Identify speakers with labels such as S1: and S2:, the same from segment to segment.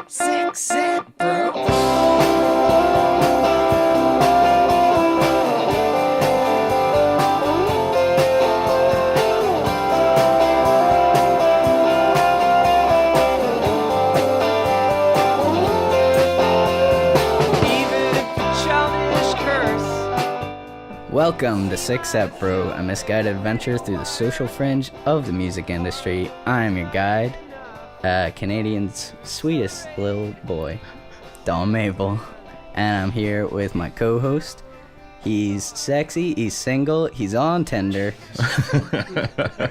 S1: Six it, bro. Welcome to Six Set Bro, a misguided adventure through the social fringe of the music industry. I'm your guide, Canadian's sweetest little boy, Don Mabel, and I'm here with my co-host. He's sexy, he's single, he's on Tinder.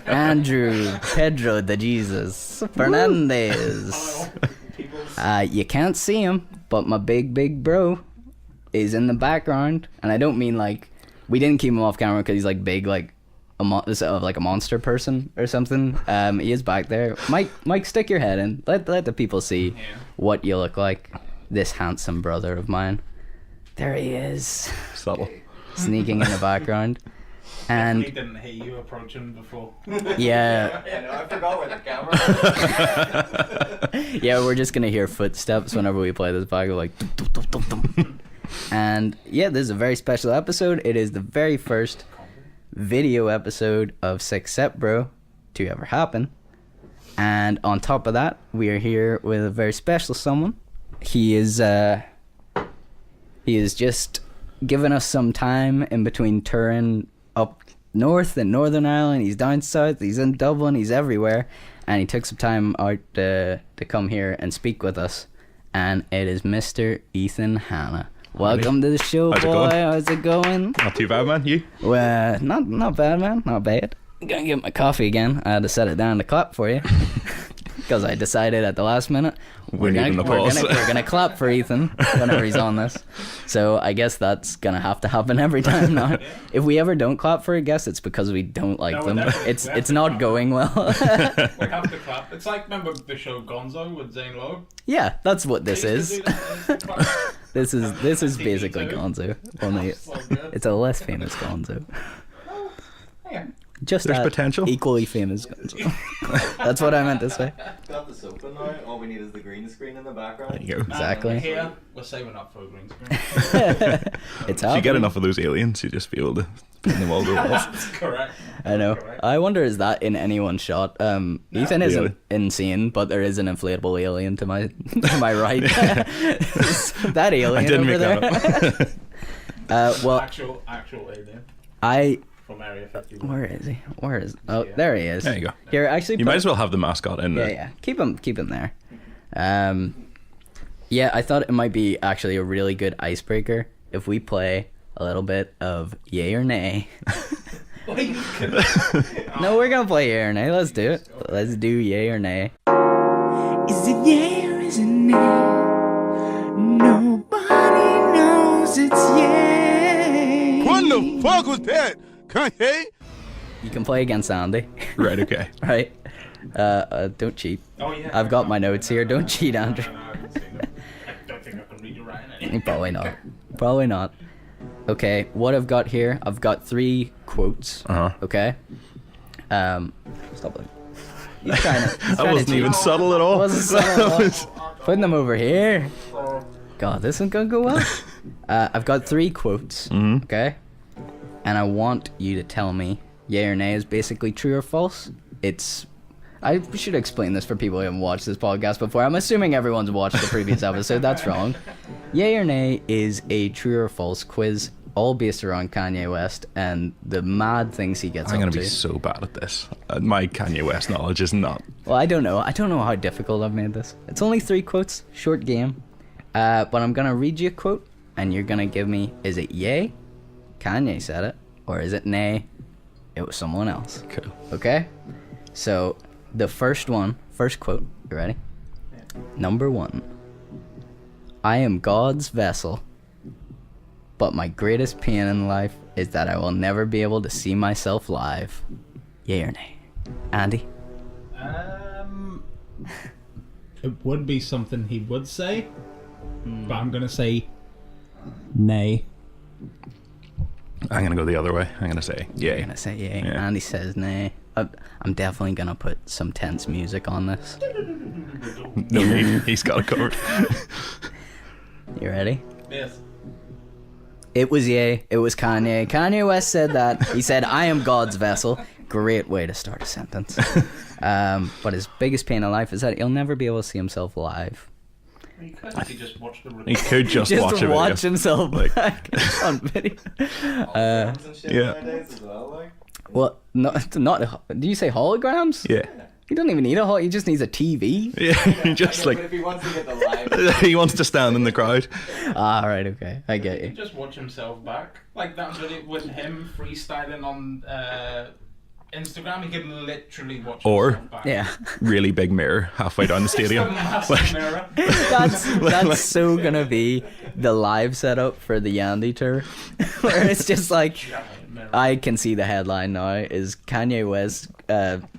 S1: Andrew Pedro de Jesus Fernandez. You can't see him, but my big bro is in the background, and I don't mean like we didn't keep him off camera because he's like big, like a monster person or something. He is back there. Mike, stick your head in. Let the people see what you look like. This handsome brother of mine. There he is.
S2: Subtle.
S1: Sneaking in the background. And
S3: he didn't hear you approaching before.
S1: Yeah.
S4: Yeah, no, I forgot where the camera.
S1: Yeah, we're just gonna hear footsteps whenever we play this back. We're like, dum, dum, dum, dum, dum. And yeah, this is a very special episode. It is the very first video episode of Six Set Bro to ever happen. And on top of that, we are here with a very special someone. He is just given us some time in between touring up north in Northern Ireland. He's down south, he's in Dublin, he's everywhere. And he took some time out to come here and speak with us. And it is Mr. Ethan Hanna. Welcome to the show, boy. How's it going?
S2: Not too bad, man. You?
S1: Well, not bad, man. Not bad. I'm gonna get my coffee again. I had to set it down to clap for you because I decided at the last minute we're gonna clap for Ethan whenever he's on this. So I guess that's gonna have to happen every time now. If we ever don't clap for a guest, it's because we don't like them. It's not going well.
S3: We have to clap. It's like, remember the show Gonzo with Zane Lowe?
S1: Yeah, that's what this is. This is basically Gonzo, only it's a less famous Gonzo.
S3: Yeah.
S1: Just
S2: There's potential.
S1: Equally famous Gonzo. That's what I meant to say.
S4: Got the sofa now. All we need is the green screen in the background.
S2: There you go.
S1: Exactly.
S3: Here, we're saving up for a green screen.
S1: It's
S2: If you get enough of those aliens, you just be able to pin them all over the walls.
S3: That's correct.
S1: I know.
S3: Correct.
S1: I wonder, is that in any one shot? Ethan isn't insane, but there is an inflatable alien to my right. That alien
S2: I didn't
S1: over
S2: make
S1: there.
S2: that up.
S1: Well,
S3: Actual alien from Area 51.
S1: Where is? Oh, there he is.
S2: There you go.
S1: Here, actually,
S2: You might as well have the mascot in there.
S1: Yeah. Keep him there. Yeah, I thought it might be actually a really good icebreaker if we play a little bit of yay or nay. No, we're gonna play yay or nay. Let's do it. Let's do yay or nay.
S5: Is it yay or is it nay? Nobody knows it's yay.
S6: What the fuck was that? Kanye?
S1: You can play against Andy.
S2: Right, okay.
S1: Right? Don't cheat.
S3: Oh, yeah.
S1: I've got my notes here. Don't cheat, Andrew.
S3: No, I haven't seen them. I don't think I can read your writing anymore.
S1: Probably not. Okay, what I've got here, I've got 3 quotes.
S2: Uh-huh.
S1: Okay? Stop it. He's trying to
S2: That wasn't even subtle at all.
S1: Wasn't subtle at all. Putting them over here. God, this isn't gonna go well. I've got 3 quotes.
S2: Mhm.
S1: Okay? And I want you to tell me yay or nay is basically true or false. I should explain this for people who haven't watched this podcast before. I'm assuming everyone's watched the previous episode. That's wrong. Yay or nay is a true or false quiz, all based around Kanye West and the mad things he gets
S2: I'm
S1: up
S2: going
S1: to.
S2: to be so bad at this. My Kanye West knowledge is not.
S1: Well, I don't know. I don't know how difficult I've made this. It's only 3 quotes, short game. But I'm going to read you a quote, and you're going to give me, is it yay? Kanye said it. Or is it nay? It was someone else.
S2: Cool.
S1: Okay? So, the first quote. You ready? Number 1. I am God's vessel, but my greatest pain in life is that I will never be able to see myself live. Yay or nay? Andy?
S3: It would be something he would say, but I'm going to say nay.
S2: I'm going to go the other way. I'm going to say yay.
S1: You're gonna say yay.
S2: Yeah.
S1: Andy says nay. I'm definitely gonna put some tense music on this.
S2: No, he's got it covered.
S1: You ready?
S3: Yes.
S1: It was Ye. It was Kanye. Kanye West said that. He said, "I am God's vessel." Great way to start a sentence. But his biggest pain in life is that he'll never be able to see himself live.
S3: He could if he just watched the
S2: He could just watch a video.
S1: watch himself
S2: Like-
S1: back on video.
S4: And shit
S2: yeah.
S4: nowadays as well, like.
S1: Well, not. Do you say holograms?
S2: Yeah.
S1: He doesn't even need a hol. He just needs a TV.
S2: Yeah, he just
S4: But
S2: like
S4: if he wants to get the live,
S2: he wants to stand in the crowd.
S1: Ah, right. Okay, I get you.
S3: just watch himself back. Like that video with him freestyling on Instagram, he could literally watch
S2: Or-
S3: himself back.
S1: Yeah,
S2: Really big mirror halfway down the
S3: A
S2: stadium.
S3: massive mirror.
S1: that's so gonna be the live setup for the Yandy tour, where it's just like.
S3: Giant mirror.
S1: I can see the headline now is Kanye West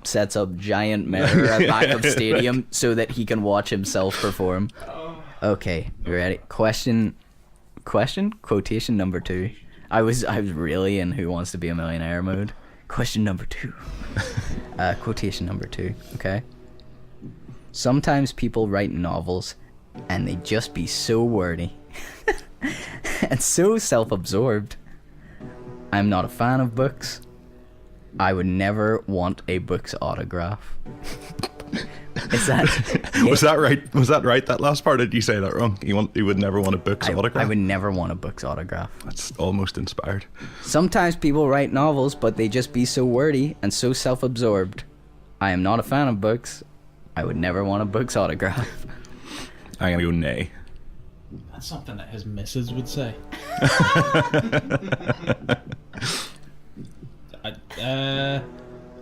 S1: sets up giant mirror at back of stadium so that he can watch himself perform. Okay, you ready? Question quotation number 2. I was really in Who Wants to Be a Millionaire mode. Question number 2. Quotation number 2. Okay. Sometimes people write novels and they just be so wordy and so self-absorbed. I'm not a fan of books. I would never want a book's autograph. Is that...
S2: Was that right? Was that right? That last part? Did you say that wrong? He would never want a book's autograph.
S1: I would never want a book's autograph.
S2: That's almost inspired.
S1: Sometimes people write novels, but they just be so wordy and so self-absorbed. I am not a fan of books. I would never want a book's autograph.
S2: I'm gonna go nay.
S3: That's something that his missus would say.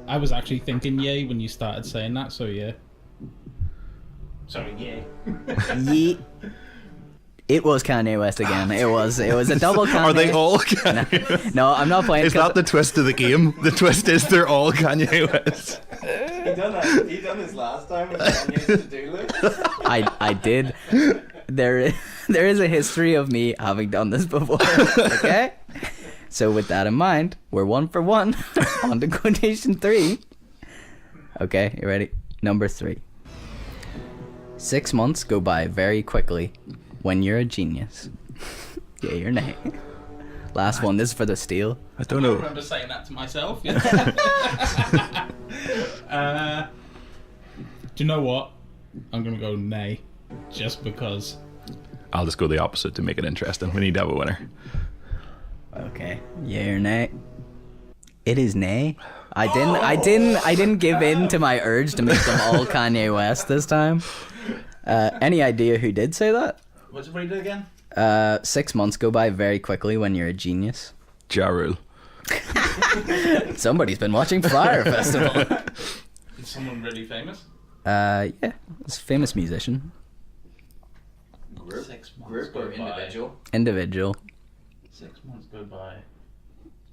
S3: I was actually thinking yay when you started saying that, so yeah. Sorry, yay.
S1: Yeet. It was Kanye West again. It was a double Kanye.
S2: Are they all Kanye?
S1: No, I'm not playing.
S2: Is that the twist of the game? The twist is they're all Kanye West.
S4: he done this last time with Kanye's to-do list.
S1: I did. There is a history of me having done this before. Okay? So with that in mind, we're 1 for 1 on to quotation 3. Okay, you ready? Number 3. 6 months go by very quickly when you're a genius. Yay or nay? Last one, this is for the steal.
S2: I don't
S3: I
S2: know.
S3: remember saying that to myself. Yeah. Do you know what? I'm gonna go nay, just because.
S2: I'll just go the opposite to make it interesting. We need to have a winner.
S1: Okay, yay or nay? It is nay. I didn't give in to my urge to make them all Kanye West this time. Any idea who did say that?
S3: What's it rated again?
S1: 6 months go by very quickly when you're a genius.
S2: Ja Rule.
S1: Somebody's been watching Fire Festival.
S3: Is someone really famous?
S1: Yeah, it's a famous musician.
S4: Group,
S3: 6 months
S4: group
S3: go
S4: or
S3: by.
S4: individual?
S1: Individual.
S3: 6 months go by.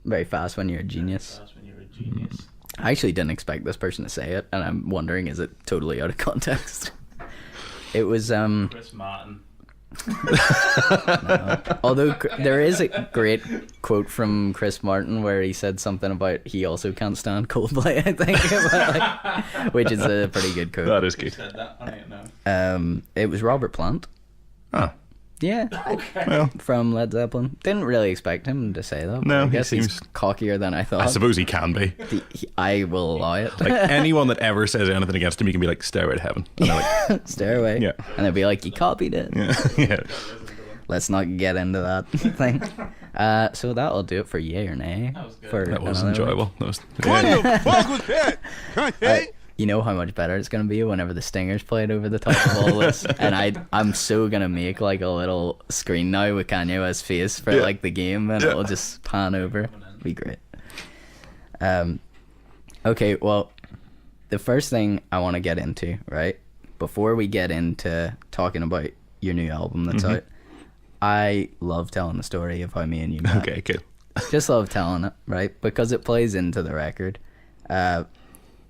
S1: Very fast when you're a genius.
S3: That's when you're a genius.
S1: I actually didn't expect this person to say it, and I'm wondering, is it totally out of context? It was,
S3: Chris Martin.
S1: although there is a great quote from Chris Martin where he said something about he also can't stand Coldplay, I think, but like, which is a pretty good quote.
S2: That is
S3: Who
S2: good.
S3: said that? I don't know.
S1: It was Robert Plant.
S2: Oh,
S1: Yeah,
S3: Okay.
S2: well,
S1: from Led Zeppelin. Didn't really expect him to say that. But
S2: No,
S1: I
S2: he
S1: guess he's
S2: seems-
S1: cockier than I thought.
S2: I suppose he can be.
S1: I will allow it.
S2: Like anyone that ever says anything against him, you can be like, Stairway to Heaven. And they're like,
S1: Stairway.
S2: Yeah.
S1: And they'll be like, you copied it.
S2: yeah, yeah.
S1: Let's not get into that thing. So that'll do it for yay or nay.
S3: That was good.
S1: For
S2: That was
S1: another
S2: enjoyable. That was,
S6: What
S2: yeah.
S6: the fuck was that? Kanye?
S1: You know how much better it's gonna be whenever the Stingers played over the top of all this, and I'm so gonna make like a little screen now with Kanye West's face for
S2: Yeah.
S1: like the game, and
S2: Yeah.
S1: it'll just pan over. Be great. Okay, well, the first thing I want to get into, right, before we get into talking about your new album that's out, I love telling the story of how me and you met.
S2: Okay, cool.
S1: Just love telling it, right? Because it plays into the record.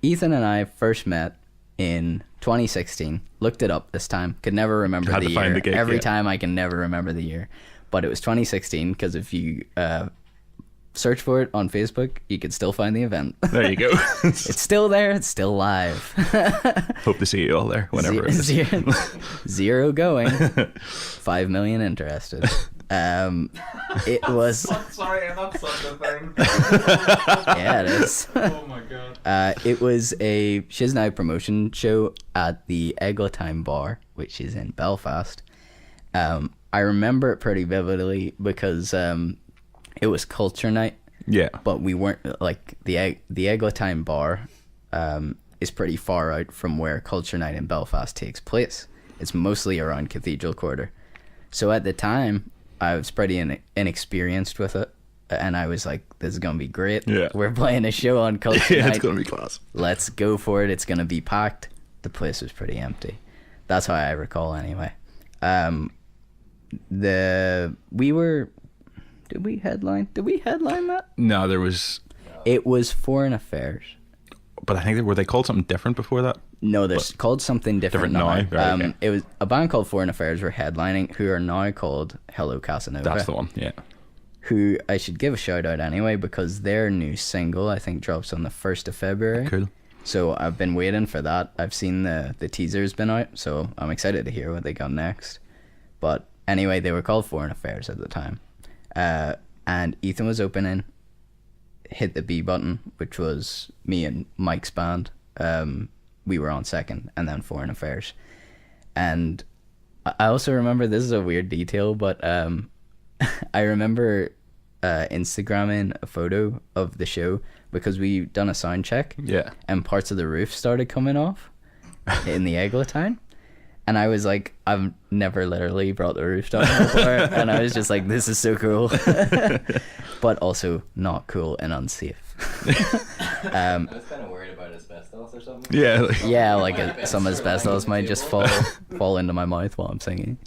S1: Ethan and I first met in 2016. Looked it up this time. Could never remember
S2: Had
S1: the
S2: to find
S1: year.
S2: the gig,
S1: Every
S2: yeah.
S1: time I can never remember the year. But it was 2016 because if you search for it on Facebook. You can still find the event.
S2: There you go.
S1: It's still there. It's still live.
S2: Hope to see you all there whenever it is.
S1: Zero going. 5 million interested. It was.
S4: Sorry, I'm not such a thing.
S1: Yeah, it is.
S4: Oh my god.
S1: It was a Shiz and I promotion show at the Eglantine Bar, which is in Belfast. I remember it pretty vividly because it was culture night.
S2: Yeah.
S1: But we weren't like the Eglantine Bar is pretty far out from where culture night in Belfast takes place. It's mostly around Cathedral Quarter. So at the time, I was pretty inexperienced with it, and I was like, "This is gonna be great.
S2: Yeah.
S1: We're playing a show on culture
S2: Yeah,
S1: night.
S2: it's gonna be class.
S1: Let's go for it. It's gonna be packed." The place was pretty empty. That's how I recall, anyway. Did we headline that?
S2: No, there was,
S1: It was Foreign Affairs.
S2: but I think were they called something different before that?
S1: No, they're called something different now.
S2: Right, okay.
S1: It was a band called Foreign Affairs were headlining, who are now called Hello Casanova.
S2: That's the one. Yeah.
S1: Who I should give a shout out anyway, because their new single, I think, drops on the 1st of February.
S2: Cool.
S1: So I've been waiting for that. I've seen the teaser's been out, so I'm excited to hear what they got next. But anyway, they were called Foreign Affairs at the time. And Ethan was opening, hit the B button, which was me and Mike's band. We were on second, and then Foreign Affairs. And I also remember, this is a weird detail, but I remember Instagramming a photo of the show because we done a sound check.
S2: Yeah.
S1: And parts of the roof started coming off in the Eglantine. And I was like, I've never literally brought the roof down before. And I was just like, this is so cool. But also not cool and unsafe.
S4: I was kind of worried about asbestos or something.
S2: Yeah. Like,
S1: Yeah, like some asbestos might just fall into my mouth while I'm singing.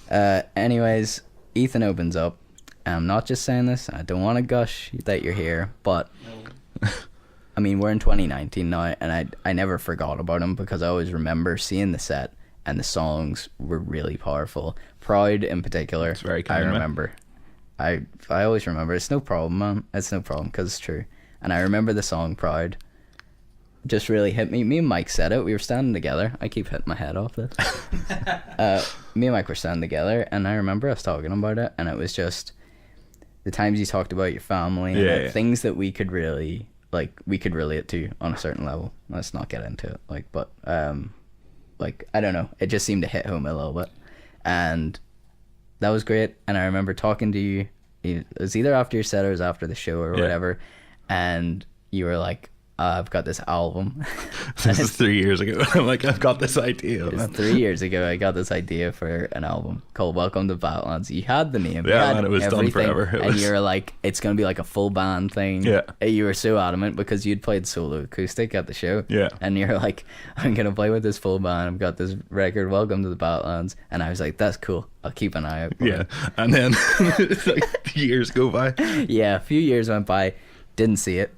S1: Anyways, Ethan opens up. And I'm not just saying this. I don't want to gush that you're here. But, I mean, we're in 2019 now. And I never forgot about him because I always remember seeing the set. And the songs were really powerful. Proud in particular.
S2: It's very
S1: I
S2: kind, man.
S1: remember. I always remember. It's no problem, man. It's no problem because it's true. And I remember the song Proud just really hit me. Me and Mike said it. We were standing together. I keep hitting my head off this. Me and Mike were standing together, and I remember us talking about it, and it was just the times you talked about your family and
S2: Yeah.
S1: things that we could really, like, we could relate to on a certain level. Let's not get into it. Like, but, like, I don't know. It just seemed to hit home a little bit. And that was great. And I remember talking to you. It was either after your set or it was after the show or whatever. And you were like, I've got this album.
S2: this is 3 years ago. I'm like, I've got this idea.
S1: It's 3 years ago. I got this idea for an album called Welcome To The Batlands. You had the name.
S2: Yeah,
S1: you had
S2: man, it was done
S1: everything,
S2: forever. It
S1: and
S2: was-
S1: you were like, it's going to be like a full band thing.
S2: Yeah.
S1: You were so adamant because you'd played solo acoustic at the show.
S2: Yeah.
S1: And you're like, I'm going to play with this full band. I've got this record, Welcome To The Batlands. And I was like, that's cool. I'll keep an eye out for
S2: Yeah.
S1: it.
S2: And then it's like years go by.
S1: Yeah, a few years went by. Didn't see it.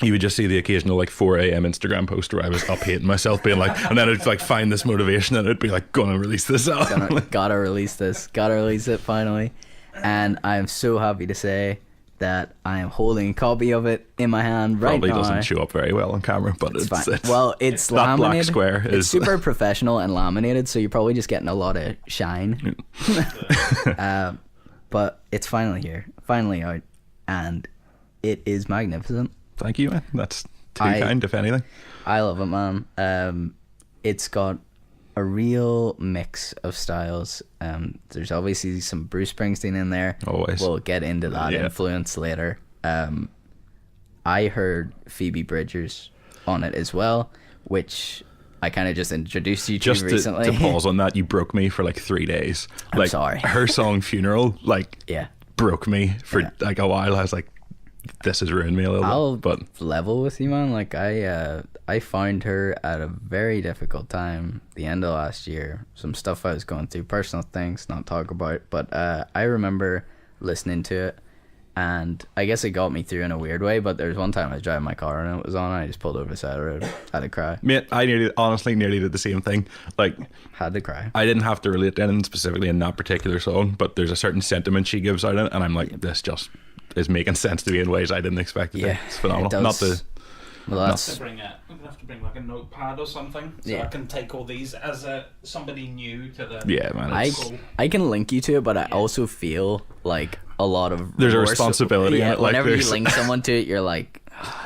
S2: You would just see the occasional like 4 a.m. Instagram post where I was up hating myself, being like, and then I'd like find this motivation and it'd be like, gonna release this album.
S1: Gotta release this. Gotta release it finally. And I am so happy to say that I am holding a copy of it in my hand right
S2: Probably
S1: now.
S2: doesn't show up very well on camera, but it's
S1: Fine. Well, it's
S2: that
S1: laminated.
S2: black square
S1: It's
S2: is
S1: super professional and laminated, so you're probably just getting a lot of shine. But it's finally here, finally out, and it is magnificent.
S2: Thank you, man. That's too
S1: I-
S2: kind, if anything.
S1: I love it, man. It's got a real mix of styles. There's obviously some Bruce Springsteen in there.
S2: Always.
S1: We'll get into that
S2: Yeah.
S1: influence later. I heard Phoebe Bridgers on it as well, which I kind of just introduced you to
S2: Just
S1: recently.
S2: to pause on that, you broke me for like 3 days.
S1: I'm
S2: Like,
S1: sorry.
S2: Her song Funeral, like,
S1: Yeah.
S2: broke me for
S1: Yeah.
S2: like a while. I was like, this has ruined me a little
S1: I'll
S2: bit. But
S1: level with you, man. Like I found her at a very difficult time the end of last year. Some stuff I was going through, personal things, not talk about. But I remember listening to it And I guess it got me through in a weird way, but there was one time I was driving my car and it was on, and I just pulled over the side of the road. Had to cry.
S2: Mate, I honestly nearly did the same thing. Like,
S1: Had to cry.
S2: I didn't have to relate to anything specifically in that particular song, but there's a certain sentiment she gives out in it, and I'm like, this just is making sense to me in ways I didn't expect it to. It's phenomenal.
S1: It
S2: Not the...
S1: does. Well, that's...
S3: I'm gonna have to bring like a notepad or something, so
S1: Yeah.
S3: I can take all these as somebody new to the.
S2: Yeah, man. It's,
S1: I can link you to it, but I also feel like a lot of
S2: There's a
S1: remorse.
S2: responsibility in
S1: Yeah,
S2: it, like,
S1: whenever you
S2: there's-
S1: link someone to it, you're like,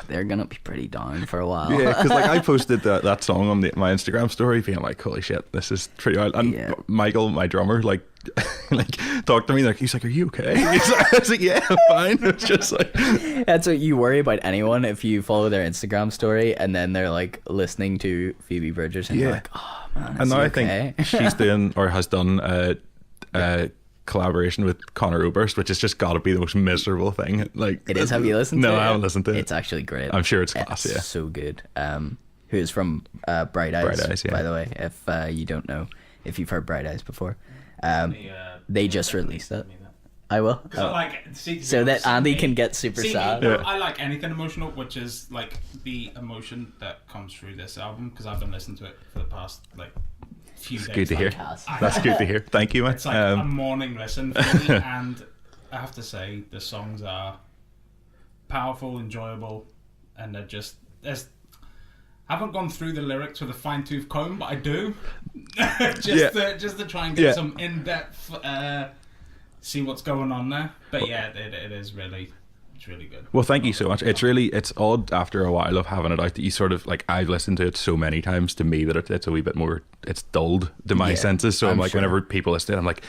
S1: they're gonna be pretty down for a while.
S2: yeah, because like I posted that song on my Instagram story, being like, "Holy shit, this is pretty wild." And
S1: Yeah.
S2: Michael, my drummer, like talked to me, like he's like, "Are you okay?" I was like, "Yeah, I'm fine." It's just like,
S1: That's what you worry about anyone if you follow their Instagram story and then they're like listening to Phoebe Bridgers and you're
S2: Yeah.
S1: like, oh man,
S2: and now I
S1: okay?
S2: think she's doing or has done a collaboration with Conor Oberst, which has just got to be the most miserable thing. Like
S1: It is. Have you listened to it?
S2: No, I haven't listened to it.
S1: It's actually great.
S2: I'm sure it's class.
S1: It's
S2: Yeah.
S1: so good. Who is from Bright Eyes,
S2: Bright Eyes, yeah.
S1: by the way, if you don't know, if you've heard Bright Eyes before. They just released it. I will.
S3: Because I like see,
S1: So that
S3: see
S1: Andy
S3: me-
S1: can get super
S3: see me,
S1: sad.
S2: Yeah.
S3: I like anything emotional, which is like the emotion that comes through this album, because I've been listening to it for the past like few days.
S2: Good to hear.
S1: Fantastic.
S2: That's good to hear. Thank you, man.
S3: It's like a morning listen for me, and I have to say the songs are powerful, enjoyable, and they're just there's. I haven't gone through the lyrics with a fine-tooth comb, but I do. just to try and get some in-depth, see what's going on there. But yeah, it is really, it's really good.
S2: Well, thank you so much. It's odd after a while of having it out that you sort of like, I've listened to it so many times to me that it's a wee bit more, it's dulled to my
S1: Yeah,
S2: senses. So I'm like,
S1: sure.
S2: whenever people listen to it, I'm like,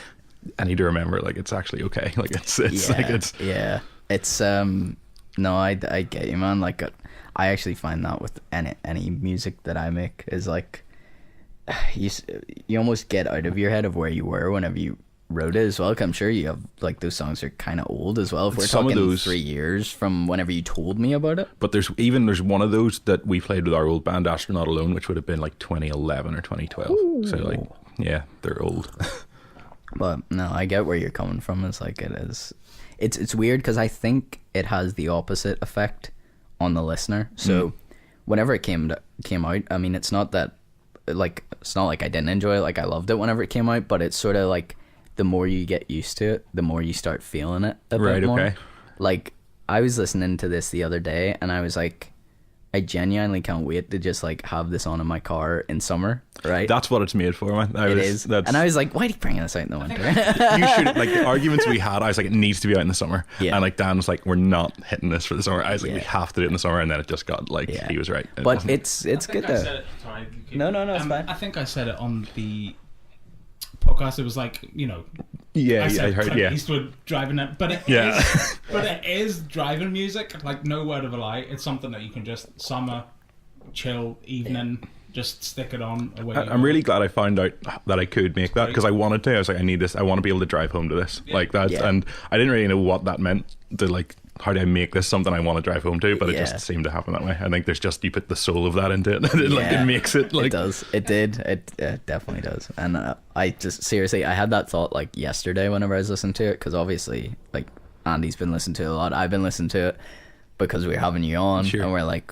S2: I need to remember, like, it's actually okay. Like, it's like, it's,
S1: yeah. It's no, I get you, man. Like, I actually find that with any music that I make is like, you almost get out of your head of where you were whenever you wrote it as well. 'Cause I'm sure you have like those songs are kind of old as well. If we're
S2: Some of
S1: talking
S2: those-
S1: 3 years from whenever you told me about it.
S2: but there's one of those that we played with our old band, Astronaut Alone, which would have been like 2011 or 2012. So like, yeah, they're old.
S1: But no, I get where you're coming from. It's like it is. It's weird because I think it has the opposite effect on the listener. So whenever it came out, I mean, it's not like I didn't enjoy it. Like I loved it whenever it came out, but it's sort of like the more you get used to it, the more you start feeling it a
S2: Right,
S1: bit more.
S2: okay.
S1: Like I was listening to this the other day, and I was like, I genuinely can't wait to just like have this on in my car in summer. Right?
S2: That's what it's made for, man.
S1: It is. And I was like, why are you bringing this out in the winter?
S2: You should, like, the arguments we had, I was like, it needs to be out in the summer.
S1: Yeah.
S2: And like Dan was like, we're not hitting this for the summer. I was like, we
S1: Yeah.
S2: have to do it in the summer, and then it just got like,
S1: Yeah.
S2: he was right. It
S1: But
S2: wasn't.
S1: it's good
S3: I
S1: though.
S3: said it, sorry, you keep-
S1: No, it's fine.
S3: I think I said it on the podcast. It was like,
S2: yeah,
S3: said
S2: I heard,
S3: Clint
S2: yeah.
S3: Eastwood driving it, but
S2: Yeah.
S3: but it is driving music. Like no word of a lie. It's something that you can just summer, chill evening, just stick it on. Away you
S2: I'm
S3: go.
S2: really glad I found out that I could make that, because I wanted to. I was like, I need this. I want to be able to drive home to this, like that.
S1: Yeah.
S2: And I didn't really know what that meant. To like, how do I make this something I want to drive home to? But it
S1: Yeah.
S2: just seemed to happen that way. I think there's just, you put the soul of that into it, and it makes it like.
S1: It does. It did. It definitely does. And I just seriously, I had that thought like yesterday whenever I was listening to it, because obviously, like Andy's been listening to it a lot. I've been listening to it because we're having you on,
S2: Sure.
S1: and we're like,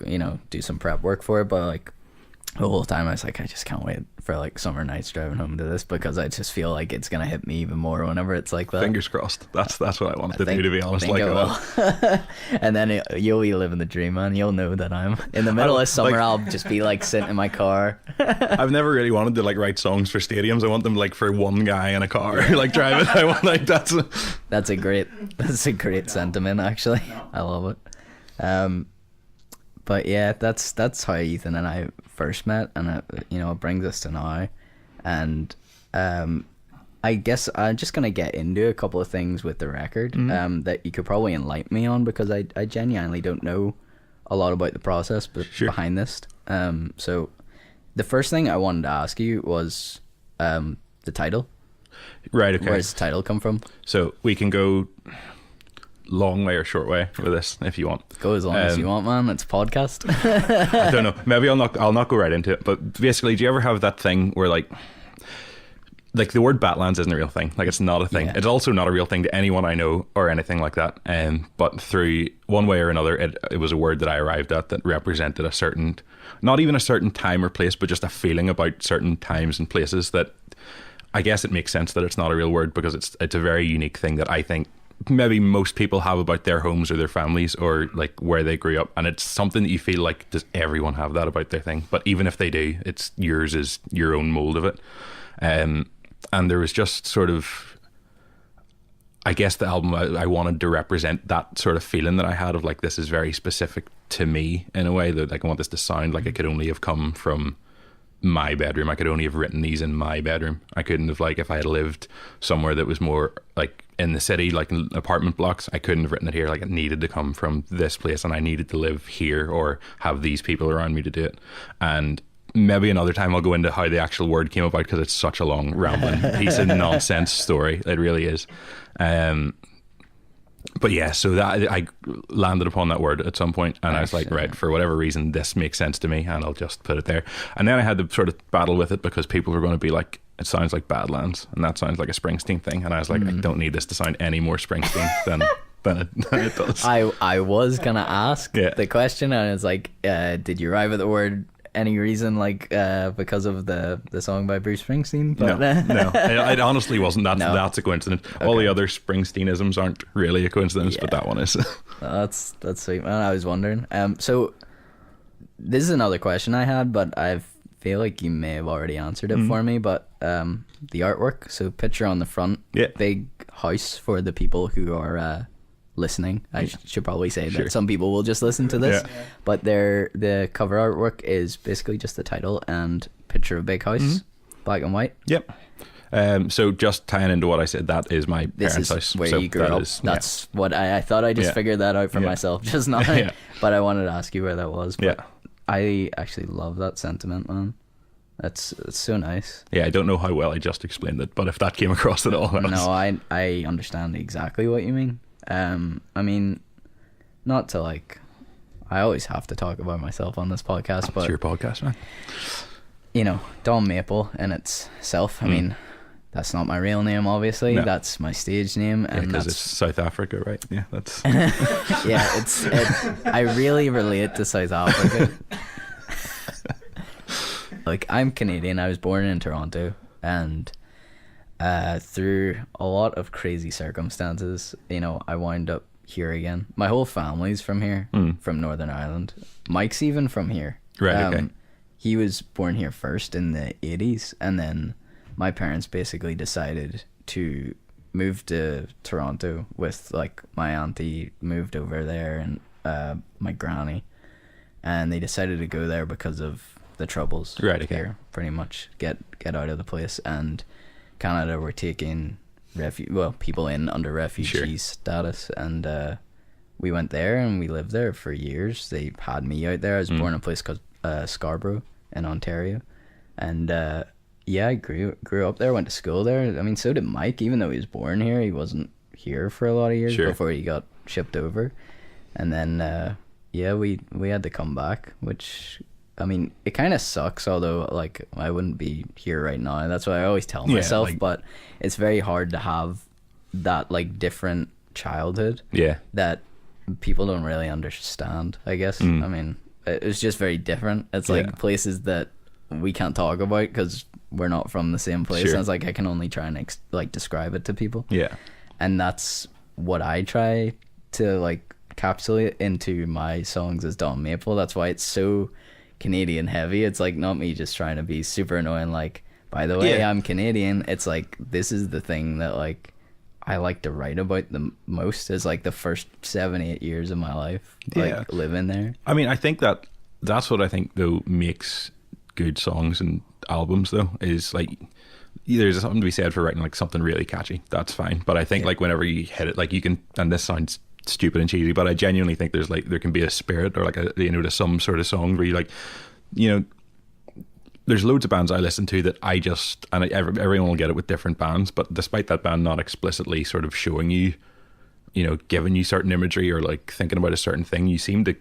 S1: do some prep work for it. But like the whole time, I was like, I just can't wait for like summer nights driving home to this, because I just feel like it's gonna hit me even more whenever it's like that.
S2: Fingers crossed. That's what I wanted to do, to be honest.
S1: Think
S2: Like,
S1: it will. And then you'll be living the dream, man. You'll know that I'm in the middle of summer.
S2: like-
S1: I'll just be like sitting in my car.
S2: I've never really wanted to like write songs for stadiums. I want them like for one guy in a car, like driving. I want like that's.
S1: That's a great sentiment, actually. I love it. But yeah, that's how Ethan and I first met, and it brings us to now. And I guess I'm just gonna get into a couple of things with the record that you could probably enlighten me on, because I genuinely don't know a lot about the process
S2: Sure.
S1: behind this. So the first thing I wanted to ask you was the title.
S2: Right. Okay.
S1: Where does the title come from?
S2: So we can go long way or short way with this if you want.
S1: Go as long as you want, man. It's a podcast.
S2: I don't know. Maybe I'll not go right into it. But basically, do you ever have that thing where like like the word Batlands isn't a real thing. Like it's not a thing.
S1: Yeah.
S2: It's also not a real thing to anyone I know or anything like that. But through one way or another, it was a word that I arrived at that represented a certain, not even a certain time or place, but just a feeling about certain times and places that I guess it makes sense that it's not a real word, because it's a very unique thing that I think maybe most people have about their homes or their families or like where they grew up, and it's something that you feel like, does everyone have that about their thing? But even if they do, it's yours is your own mold of it. And there was just sort of, I guess the album, I wanted to represent that sort of feeling that I had of like, this is very specific to me in a way, that like I want this to sound like it could only have come from my bedroom. I could only have written these in my bedroom. I couldn't have, like, if I had lived somewhere that was more like in the city, like in apartment blocks, I couldn't have written it here. Like it needed to come from this place, and I needed to live here or have these people around me to do it. And maybe another time I'll go into how the actual word came about, because it's such a long rambling piece of nonsense story. It really is. But yeah, so that I landed upon that word at some point, and I was like, right, for whatever reason, this makes sense to me, and I'll just put it there. And then I had to sort of battle with it, because people were going to be like, it sounds like Badlands, and that sounds like a Springsteen thing. And I was like, I don't need this to sound any more Springsteen than it does.
S1: I was gonna ask the question, and it's like, did you arrive at the word any reason, like because of the song by Bruce Springsteen? But,
S2: no, it honestly wasn't. That's a coincidence. Okay. All the other Springsteenisms aren't really a coincidence, but that one is.
S1: That's sweet, man. I was wondering. So this is another question I had, but I feel like you may have already answered it for me. But the artwork, so picture on the front, big house for the people who are listening. I should probably say that some people will just listen to this, but the cover artwork is basically just the title and picture of big house, black and white.
S2: Yep. So just tying into what I said, that is my parents' house.
S1: Where
S2: so
S1: you grew up. That's what I thought. I just figured that out for myself just now. But I wanted to ask you where that was. But I actually love that sentiment, man. It's so nice.
S2: Yeah, I don't know how well I just explained it, but if that came across at all,
S1: no, I understand exactly what you mean. I mean, not to like, I always have to talk about myself on this podcast, but
S2: it's your podcast, man.
S1: You know, Don Maple in itself, I mean, that's not my real name, obviously. No. That's my stage name, and
S2: because it's South Africa, right? Yeah, that's
S1: I really relate to South Africa. Like, I'm Canadian. I was born in Toronto, and through a lot of crazy circumstances, you know, I wound up here again. My whole family's from here, from Northern Ireland. Mike's even from here.
S2: Right, okay.
S1: He was born here first in the 80s, and then my parents basically decided to move to Toronto with, like, my auntie moved over there, and my granny, and they decided to go there because of the troubles here, pretty much get out of the place. And Canada were taking people in under refugee status, and we went there and we lived there for years. They had me out there. I was born in a place called Scarborough in Ontario, and I grew up there, went to school there. I mean, so did Mike. Even though he was born here, he wasn't here for a lot of years before he got shipped over. And then we had to come back, which, I mean, it kind of sucks, although, like, I wouldn't be here right now. That's what I always tell myself, but it's very hard to have that, like, different childhood that people don't really understand, I guess. I mean, it's just very different. It's like places that we can't talk about because we're not from the same place. And it's like I can only try and, like, describe it to people. Yeah. And that's what I try to, like, encapsulate into my songs as Don Maple. That's why it's so Canadian heavy. It's like not me just trying to be super annoying, like, by the way, I'm Canadian. It's like, this is the thing that, like, I like to write about the most, is like the first 7-8 years of my life, like, living there.
S2: I mean, I think that's what I think though makes good songs and albums though, is like, there's something to be said for writing like something really catchy. That's fine, but I think like whenever you hit it, like, you can, and this sounds stupid and cheesy, but I genuinely think there can be a spirit, or like a, you know, to some sort of song where you, like, you know, there's loads of bands I listen to that I just, and everyone will get it with different bands, but despite that band not explicitly sort of showing you, you know, giving you certain imagery or like thinking about a certain thing, you seem to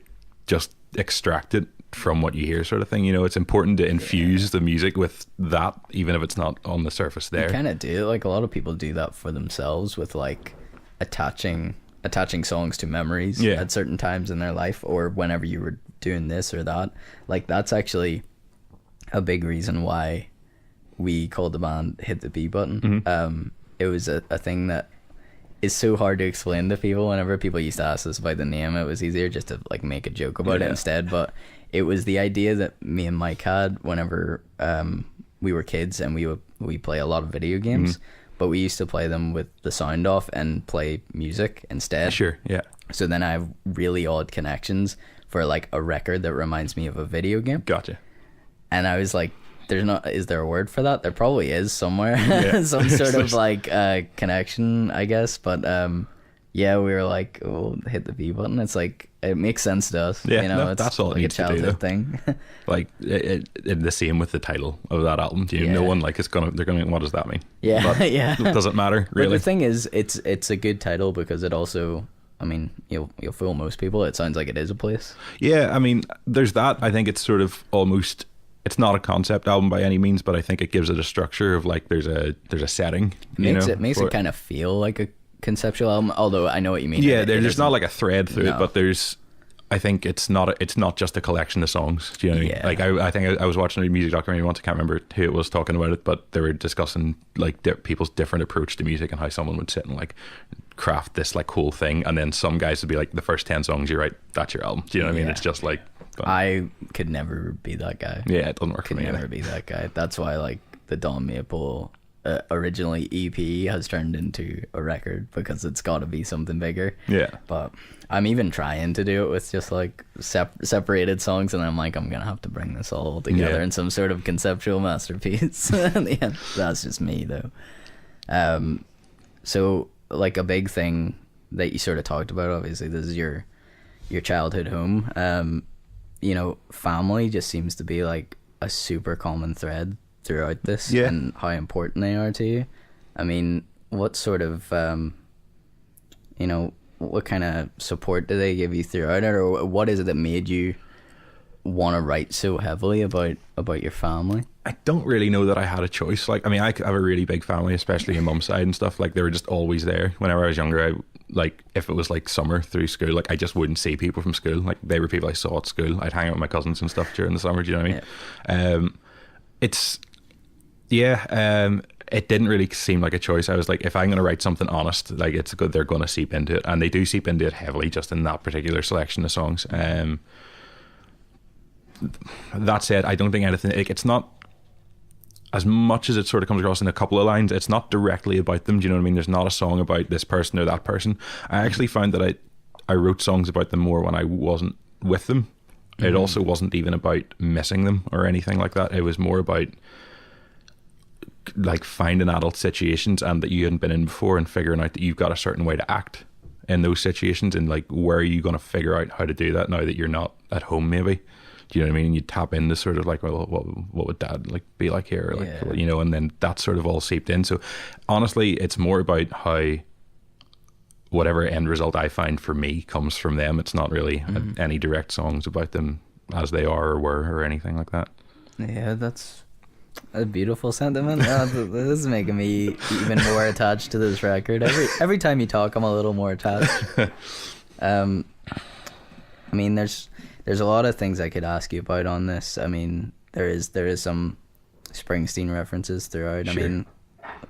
S2: just extract it from what you hear, sort of thing. You know, it's important to infuse the music with that, even if it's not on the surface there.
S1: You kind of do. Like, a lot of people do that for themselves with, like, attaching songs to memories at certain times in their life, or whenever you were doing this or that. Like, that's actually a big reason why we called the band Hit the B Button. It was a thing that is so hard to explain to people. Whenever people used to ask us about the name, it was easier just to like make a joke about it instead. But it was the idea that me and Mike had whenever we were kids, and we play a lot of video games, but we used to play them with the sound off and play music instead.
S2: Sure, yeah.
S1: So then I have really odd connections for like a record that reminds me of a video game.
S2: Gotcha.
S1: And I was like, is there a word for that? There probably is somewhere. Some sort of like connection, I guess. But yeah, we were like, oh, hit the B button. It's like, it makes sense to us.
S2: Yeah,
S1: you know, it's
S2: that's all
S1: like
S2: it needs
S1: a childhood
S2: to do,
S1: thing.
S2: Like the same with the title of that album. You know, no one like they're gonna. What does that mean?
S1: Yeah,
S2: but
S1: yeah.
S2: It doesn't matter really.
S1: But the thing is, it's a good title because it also, I mean, you'll fool most people. It sounds like it is a place.
S2: Yeah, I mean, there's that. I think it's sort of almost. It's not a concept album by any means, but I think it gives it a structure of like there's a setting.
S1: It makes it kind of feel like a conceptual album. Although I know what you mean.
S2: Yeah, there's not like a thread through it, but there's. I think it's not just a collection of songs. Do you know what I mean? Like I think I was watching a music documentary once. I can't remember who it was talking about it, but they were discussing like people's different approach to music and how someone would sit and like craft this like whole thing, and then some guys would be like, the first 10 songs you write, that's your album. Do you know what I mean? It's just like.
S1: I could never be that guy.
S2: Yeah, it doesn't work for me.
S1: Could never be that guy. That's why like the Don Maple originally EP has turned into a record, because it's got to be something bigger. Yeah. But I'm even trying to do it with just like separated songs, and I'm like, I'm gonna have to bring this all together in some sort of conceptual masterpiece. In the end, that's just me though. So like a big thing that you sort of talked about, obviously, this is your childhood home. You know, family just seems to be like a super common thread throughout this, and how important they are to you. I mean, what sort of, you know, what kind of support do they give you throughout it, or what is it that made you want to write so heavily about your family?
S2: I don't really know that I had a choice. Like, I mean, I have a really big family, especially in mum's side and stuff. Like, they were just always there. Whenever I was younger, like, if it was like summer through school, like, I just wouldn't see people from school. Like, they were people I saw at school. I'd hang out with my cousins and stuff during the summer. Do you know what I mean? It didn't really seem like a choice. I was like, if I'm going to write something honest, like, it's good, they're going to seep into it, and they do seep into it heavily, just in that particular selection of songs. That said, I don't think anything, like, it's not, as much as it sort of comes across in a couple of lines, it's not directly about them. Do you know what I mean? There's not a song about this person or that person. I actually found that I wrote songs about them more when I wasn't with them. It also wasn't even about missing them or anything like that. It was more about like finding adult situations and that you hadn't been in before, and figuring out that you've got a certain way to act in those situations, and like, where are you going to figure out how to do that now that you're not at home, maybe. Do you know what I mean? You tap into sort of like, well, what would dad like be like here, or like, you know, and then that sort of all seeped in. So honestly, it's more about how whatever end result I find for me comes from them. It's not really any direct songs about them as they are or were or anything like that. Yeah,
S1: that's a beautiful sentiment. This is making me even more attached to this record. Every time you talk, I'm a little more attached. I mean, there's a lot of things I could ask you about on this. I mean, there is some Springsteen references throughout. Sure. I mean,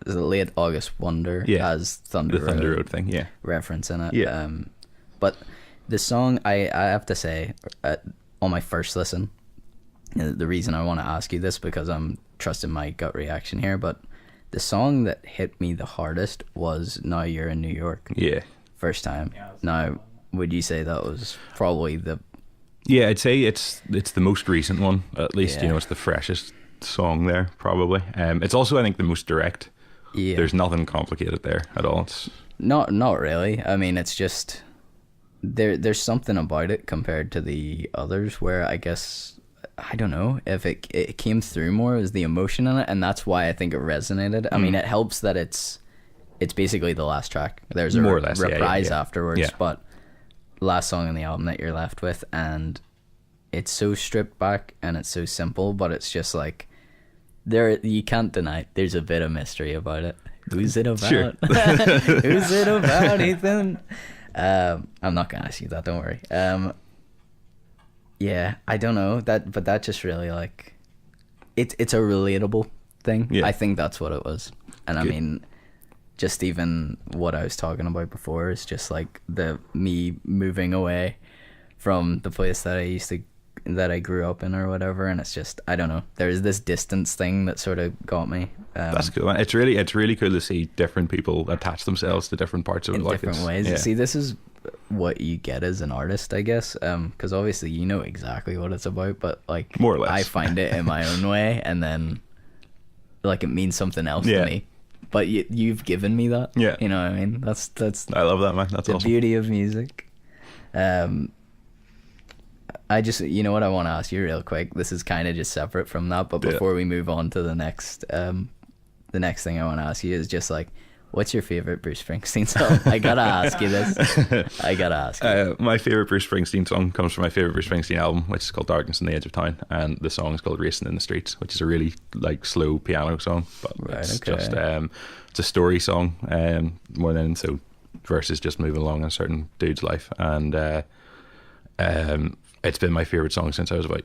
S1: the Late August Wonder has Thunder
S2: Road thing,
S1: reference in it. Yeah. But the song, I have to say, on my first listen, the reason I want to ask you this, because I'm trusting my gut reaction here, but the song that hit me the hardest was Now You're in New York. Yeah. First time. Yeah, now, would you say that was probably the...
S2: Yeah, I'd say it's the most recent one, at least. You know, it's the freshest song there, probably. It's also, I think, the most direct. Yeah. There's nothing complicated there at all. It's
S1: not really. I mean, it's just there's something about it compared to the others where I guess, I don't know if it came through more as the emotion in it, and that's why I think it resonated. I mean, it helps that it's basically the last track. There's a more or less, reprise afterwards, but last song on the album that you're left with, and it's so stripped back and it's so simple, but it's just like there you can't deny it. There's a bit of mystery about it. Who's it about?
S2: Sure.
S1: Who's it about, Ethan? I'm not gonna ask you that, don't worry. Yeah, I don't know that, but that just really like it's a relatable thing.
S2: Yeah.
S1: I think that's what it was. And I mean, just even what I was talking about before is just like me moving away from the place that I grew up in or whatever, and it's just, I don't know, there's this distance thing that sort of got me.
S2: That's cool. It's really cool to see different people attach themselves to different parts of it,
S1: in
S2: like
S1: different ways.
S2: Yeah.
S1: See, this is what you get as an artist, I guess, because obviously you know exactly what it's about, but like
S2: More or less.
S1: I find it in my own way, and then like it means something else
S2: Yeah.
S1: to me. But you've given me that.
S2: Yeah.
S1: You know what I mean? That's
S2: I love that, man. That's
S1: the
S2: awesome.
S1: beauty of music. I just, you know what, I want to ask you real quick. This is kind of just separate from that, but
S2: Yeah.
S1: before we move on to the next thing I want to ask you is just like, what's your favorite Bruce Springsteen song? I gotta ask you this. I gotta ask you.
S2: My favorite Bruce Springsteen song comes from my favorite Bruce Springsteen album, which is called Darkness on the Edge of Town, and the song is called Racing in the Streets, which is a really like slow piano song, but
S1: Right,
S2: it's
S1: okay.
S2: just it's a story song more than so versus just moving along in a certain dude's life, and it's been my favorite song since I was about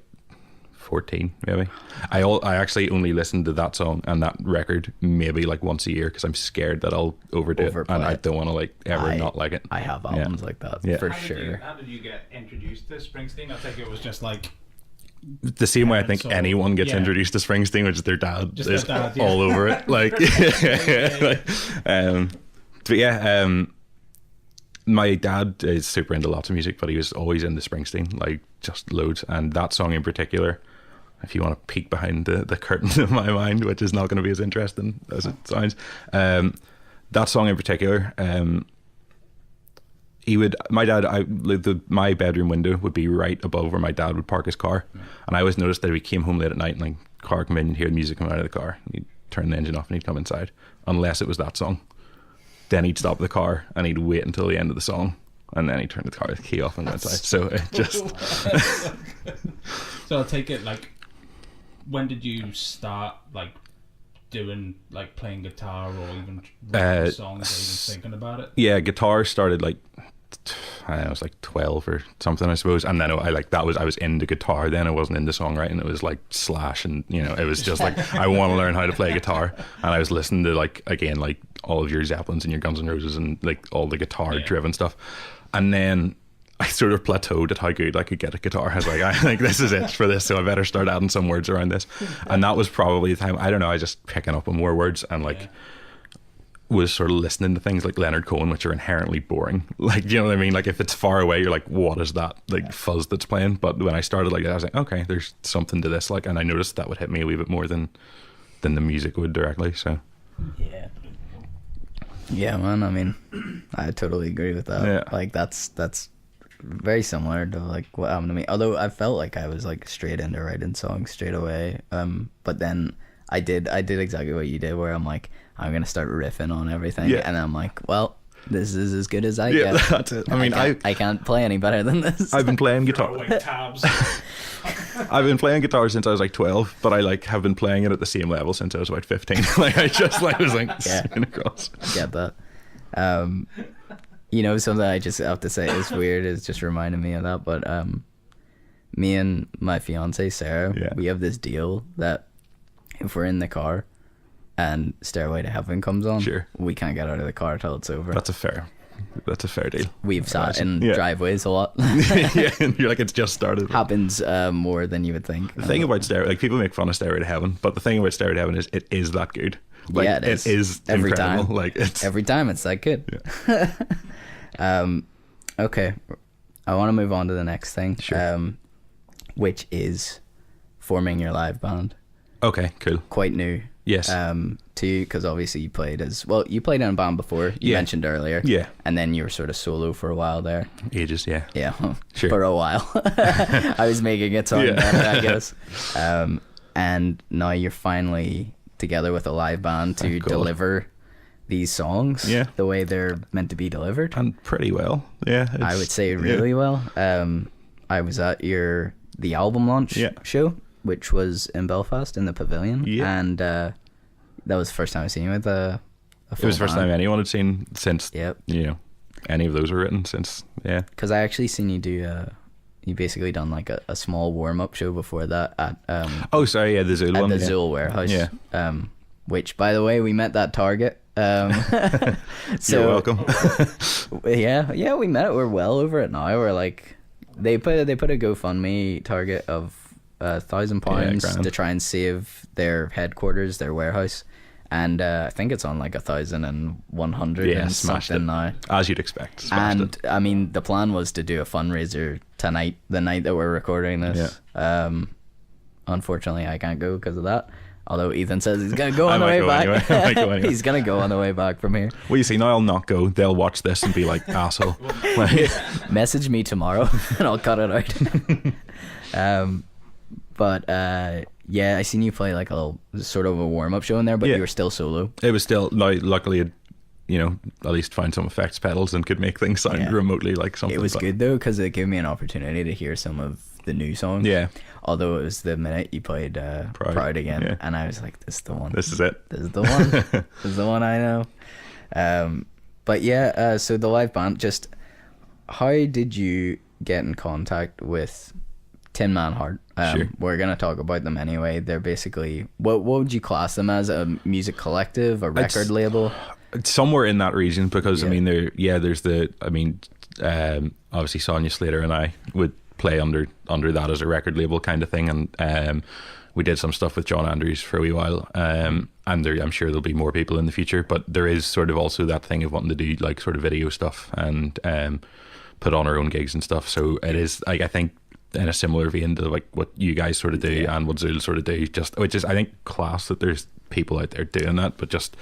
S2: 14 maybe. I actually only listen to that song and that record maybe like once a year because I'm scared that I'll overdo
S1: Overplay
S2: it, and I
S1: it.
S2: don't want to like ever not like it.
S1: I have albums like that,
S2: Yeah.
S1: for
S3: How
S1: sure.
S3: did you get introduced to Springsteen? I think it was just like
S2: The same way I think
S3: So,
S2: anyone gets
S3: yeah.
S2: introduced to Springsteen, which is their dad
S3: Just their
S2: is
S3: dad, yeah.
S2: all over it. Like, but yeah, my dad is super into lots of music, but he was always into Springsteen, like just loads. And that song in particular, if you want to peek behind the curtain of my mind, which is not going to be as interesting as it sounds, that song in particular, my bedroom window would be right above where my dad would park his car, and I always noticed that if he came home late at night and like car come in, you'd hear the music come out of the car, and he'd turn the engine off and he'd come inside, unless it was that song. Then he'd stop the car and he'd wait until the end of the song, and then he'd turn the car key off and go inside. So it just
S3: So I'll take it, like, when did you start like doing like playing guitar or even writing songs or even thinking about it?
S2: yeah, guitar started like I don't know, I was like 12 or something, I suppose, and then I was into guitar then. I wasn't into songwriting. It was like Slash, and you know, it was just like I want to learn how to play guitar, and I was listening to like all of your Zeppelins and your Guns N' Roses and like all the guitar driven stuff, and then I sort of plateaued at how good I could get at guitar. I was like, I think this is it for this, so I better start adding some words around this. And that was probably the time, I don't know, I was just picking up on more words and like was sort of listening to things like Leonard Cohen, which are inherently boring. Like, you know what I mean? Like if it's far away, you're like, what is that like fuzz that's playing? But when I started like that, I was like, okay, there's something to this. Like, and I noticed that would hit me a wee bit more than the music would directly. So
S1: Yeah, man. I mean, I totally agree with that.
S2: Yeah.
S1: Like that's very similar to like what happened to me. Although I felt like I was like straight into writing songs straight away. But then I did exactly what you did, where I'm like, I'm gonna start riffing on everything, and I'm like, well, this is as good as I
S2: yeah,
S1: get.
S2: that's it. I mean,
S1: I can't play any better than this.
S2: I've been playing guitar.
S3: Like tabs.
S2: I've been playing guitar since I was like 12, but I like have been playing it at the same level since I was about 15. Like I just like was like swinging across.
S1: Get that. You know, something I just have to say is weird, is just reminding me of that, but me and my fiance Sarah, we have this deal that if we're in the car and Stairway to Heaven comes on, we can't get out of the car till it's over.
S2: That's a fair deal.
S1: We've sat in driveways a lot.
S2: Yeah, and you're like, it's just started.
S1: Happens more than you would think.
S2: The thing about Stairway, like people make fun of Stairway to Heaven, but the thing about Stairway to Heaven is it is that good. Like,
S1: yeah, it is.
S2: It is
S1: every
S2: incredible.
S1: time.
S2: Like it's
S1: every time it's that good.
S2: Yeah.
S1: Okay, I want to move on to the next thing, which is forming your live band.
S2: Okay, cool.
S1: Quite new.
S2: Yes.
S1: To you, because obviously you played in a band before. You mentioned earlier.
S2: Yeah.
S1: And then you were sort of solo for a while there.
S2: Ages, yeah.
S1: Yeah.
S2: Sure.
S1: For a while. I was making it sound better, I guess. And now you're finally together with a live band to deliver these songs the way they're meant to be delivered.
S2: And pretty well. Yeah.
S1: I would say really well. I was at your the album launch
S2: Yeah.
S1: show, which was in Belfast in the Pavilion.
S2: Yeah.
S1: And that was the first time I seen you with a
S2: It was the first time anyone had seen since,
S1: Yep.
S2: you know, any of those were written since, yeah.
S1: Because I actually seen you do, you basically done like a small warm-up show before that at
S2: Oh, sorry, yeah, the Zool
S1: at
S2: one.
S1: the
S2: yeah.
S1: Zool warehouse.
S2: Yeah.
S1: Which, by the way, we met that Target. So,
S2: You're welcome.
S1: yeah, we met it. We're well over it now. We're like, they put a GoFundMe target of £1,000
S2: grand.
S1: to try and save their headquarters, their warehouse, and I think it's on like 1,100
S2: Yeah,
S1: and
S2: smashed it.
S1: something now.
S2: As you'd expect. Smashed
S1: And
S2: it.
S1: I mean, the plan was to do a fundraiser tonight, the night that we're recording this. Unfortunately, I can't go because of that. Although Ethan says he's gonna go
S2: I
S1: on the
S2: might
S1: way
S2: go
S1: back.
S2: anyway. I might go anyway.
S1: He's gonna go on the way back from here.
S2: Well, you see, now I'll not go. They'll watch this and be like, asshole. Like,
S1: Message me tomorrow and I'll cut it out. But yeah, I seen you play like a sort of a warm up show in there, but
S2: Yeah.
S1: you were still solo.
S2: it was still, luckily, you know, at least found some effects pedals and could make things sound
S1: Yeah.
S2: remotely like something.
S1: It was
S2: but-
S1: good though because it gave me an opportunity to hear some of the new songs.
S2: Yeah.
S1: Although it was the minute you played Proud again,
S2: yeah.
S1: and I was like, "This is the one.
S2: This is it.
S1: This is the one. This is the one I know." But yeah, so the live band. Just how did you get in contact with Tin Man Heart?
S2: Sure.
S1: We're gonna talk about them anyway. They're basically what would you class them as? A music collective, a record label?
S2: Somewhere in that region, because I
S1: Yeah.
S2: mean, there's obviously Sonja, Sleator, and I would play under that as a record label kind of thing, and we did some stuff with John Andrews for a wee while, and I'm sure there'll be more people in the future, but there is sort of also that thing of wanting to do like sort of video stuff and put on our own gigs and stuff. So it is like, I think in a similar vein to like what you guys sort of do and what Zool sort of do, just which is I think class that there's people out there doing that, but just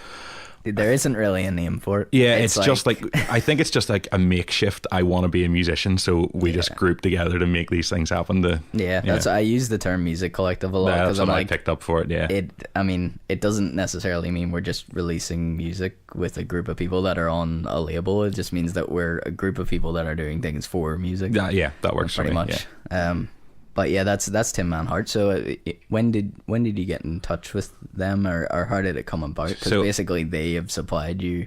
S1: There isn't really a name for it.
S2: yeah, it's just like I think it's just like a makeshift. I want to be a musician, so we just group together to make these things happen.
S1: That's I use the term music collective a lot
S2: That's
S1: because
S2: what
S1: I'm
S2: I
S1: like,
S2: picked up for it. Yeah,
S1: it doesn't necessarily mean we're just releasing music with a group of people that are on a label. It just means that we're a group of people that are doing things for music.
S2: that works
S1: pretty
S2: for me,
S1: much.
S2: yeah.
S1: But yeah, that's Tin Man Heart. So when did you get in touch with them, or how did it come about? Because
S2: So-
S1: basically they have supplied you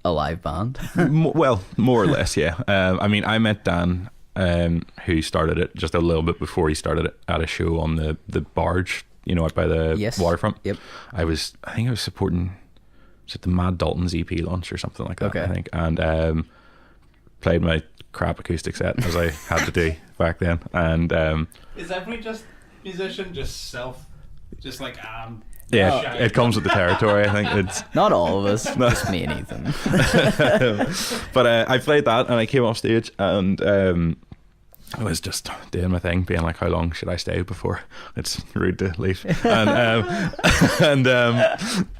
S1: a live band.
S2: Well, more or less, yeah. I mean, I met Dan, who started it just a little bit before he started it at a show on the barge, you know, out by the
S1: Yes.
S2: waterfront.
S1: Yep.
S2: I think I was supporting, was it the Mad Dalton's EP launch or something like that,
S1: Okay.
S2: I think, and played my crap acoustic set as I had to do back then, and
S3: Is every musician just like
S2: yeah,
S3: shout.
S2: it comes with the territory. I think it's.
S1: Not all of us, just me and Ethan.
S2: But I played that and I came off stage and I was just doing my thing, being like, how long should I stay before it's rude to leave? And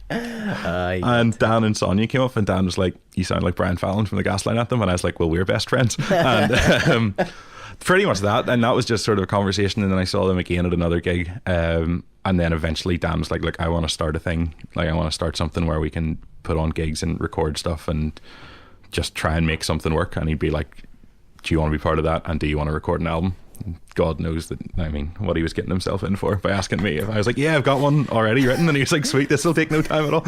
S2: and Dan and Sonja came up, and Dan was like, you sound like Brian Fallon from the Gaslight Anthem, and I was like, well, we're best friends. And pretty much that, and that was just sort of a conversation, and then I saw them again at another gig, and then eventually Dan was like, look, I want to start a thing, like I want to start something where we can put on gigs and record stuff and just try and make something work. And he'd be like, do you want to be part of that, and do you want to record an album? God knows that, I mean, what he was getting himself in for by asking me if I was like, yeah, I've got one already written, and he was like, sweet, this will take no time at all.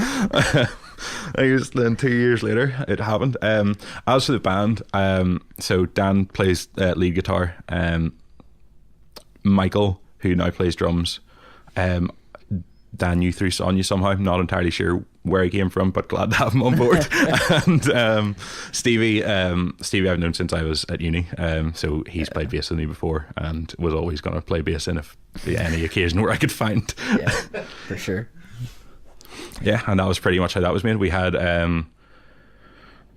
S2: Then 2 years later it happened. As for the band, so Dan plays lead guitar, Michael, who now plays drums, Dan knew through Sonja somehow. I'm not entirely sure where he came from, but glad to have him on board. And Stevie I've known since I was at uni, so he's played bass with me before and was always going to play bass in if any occasion where I could find.
S1: Yeah, for sure.
S2: Yeah, and that was pretty much how that was made. We had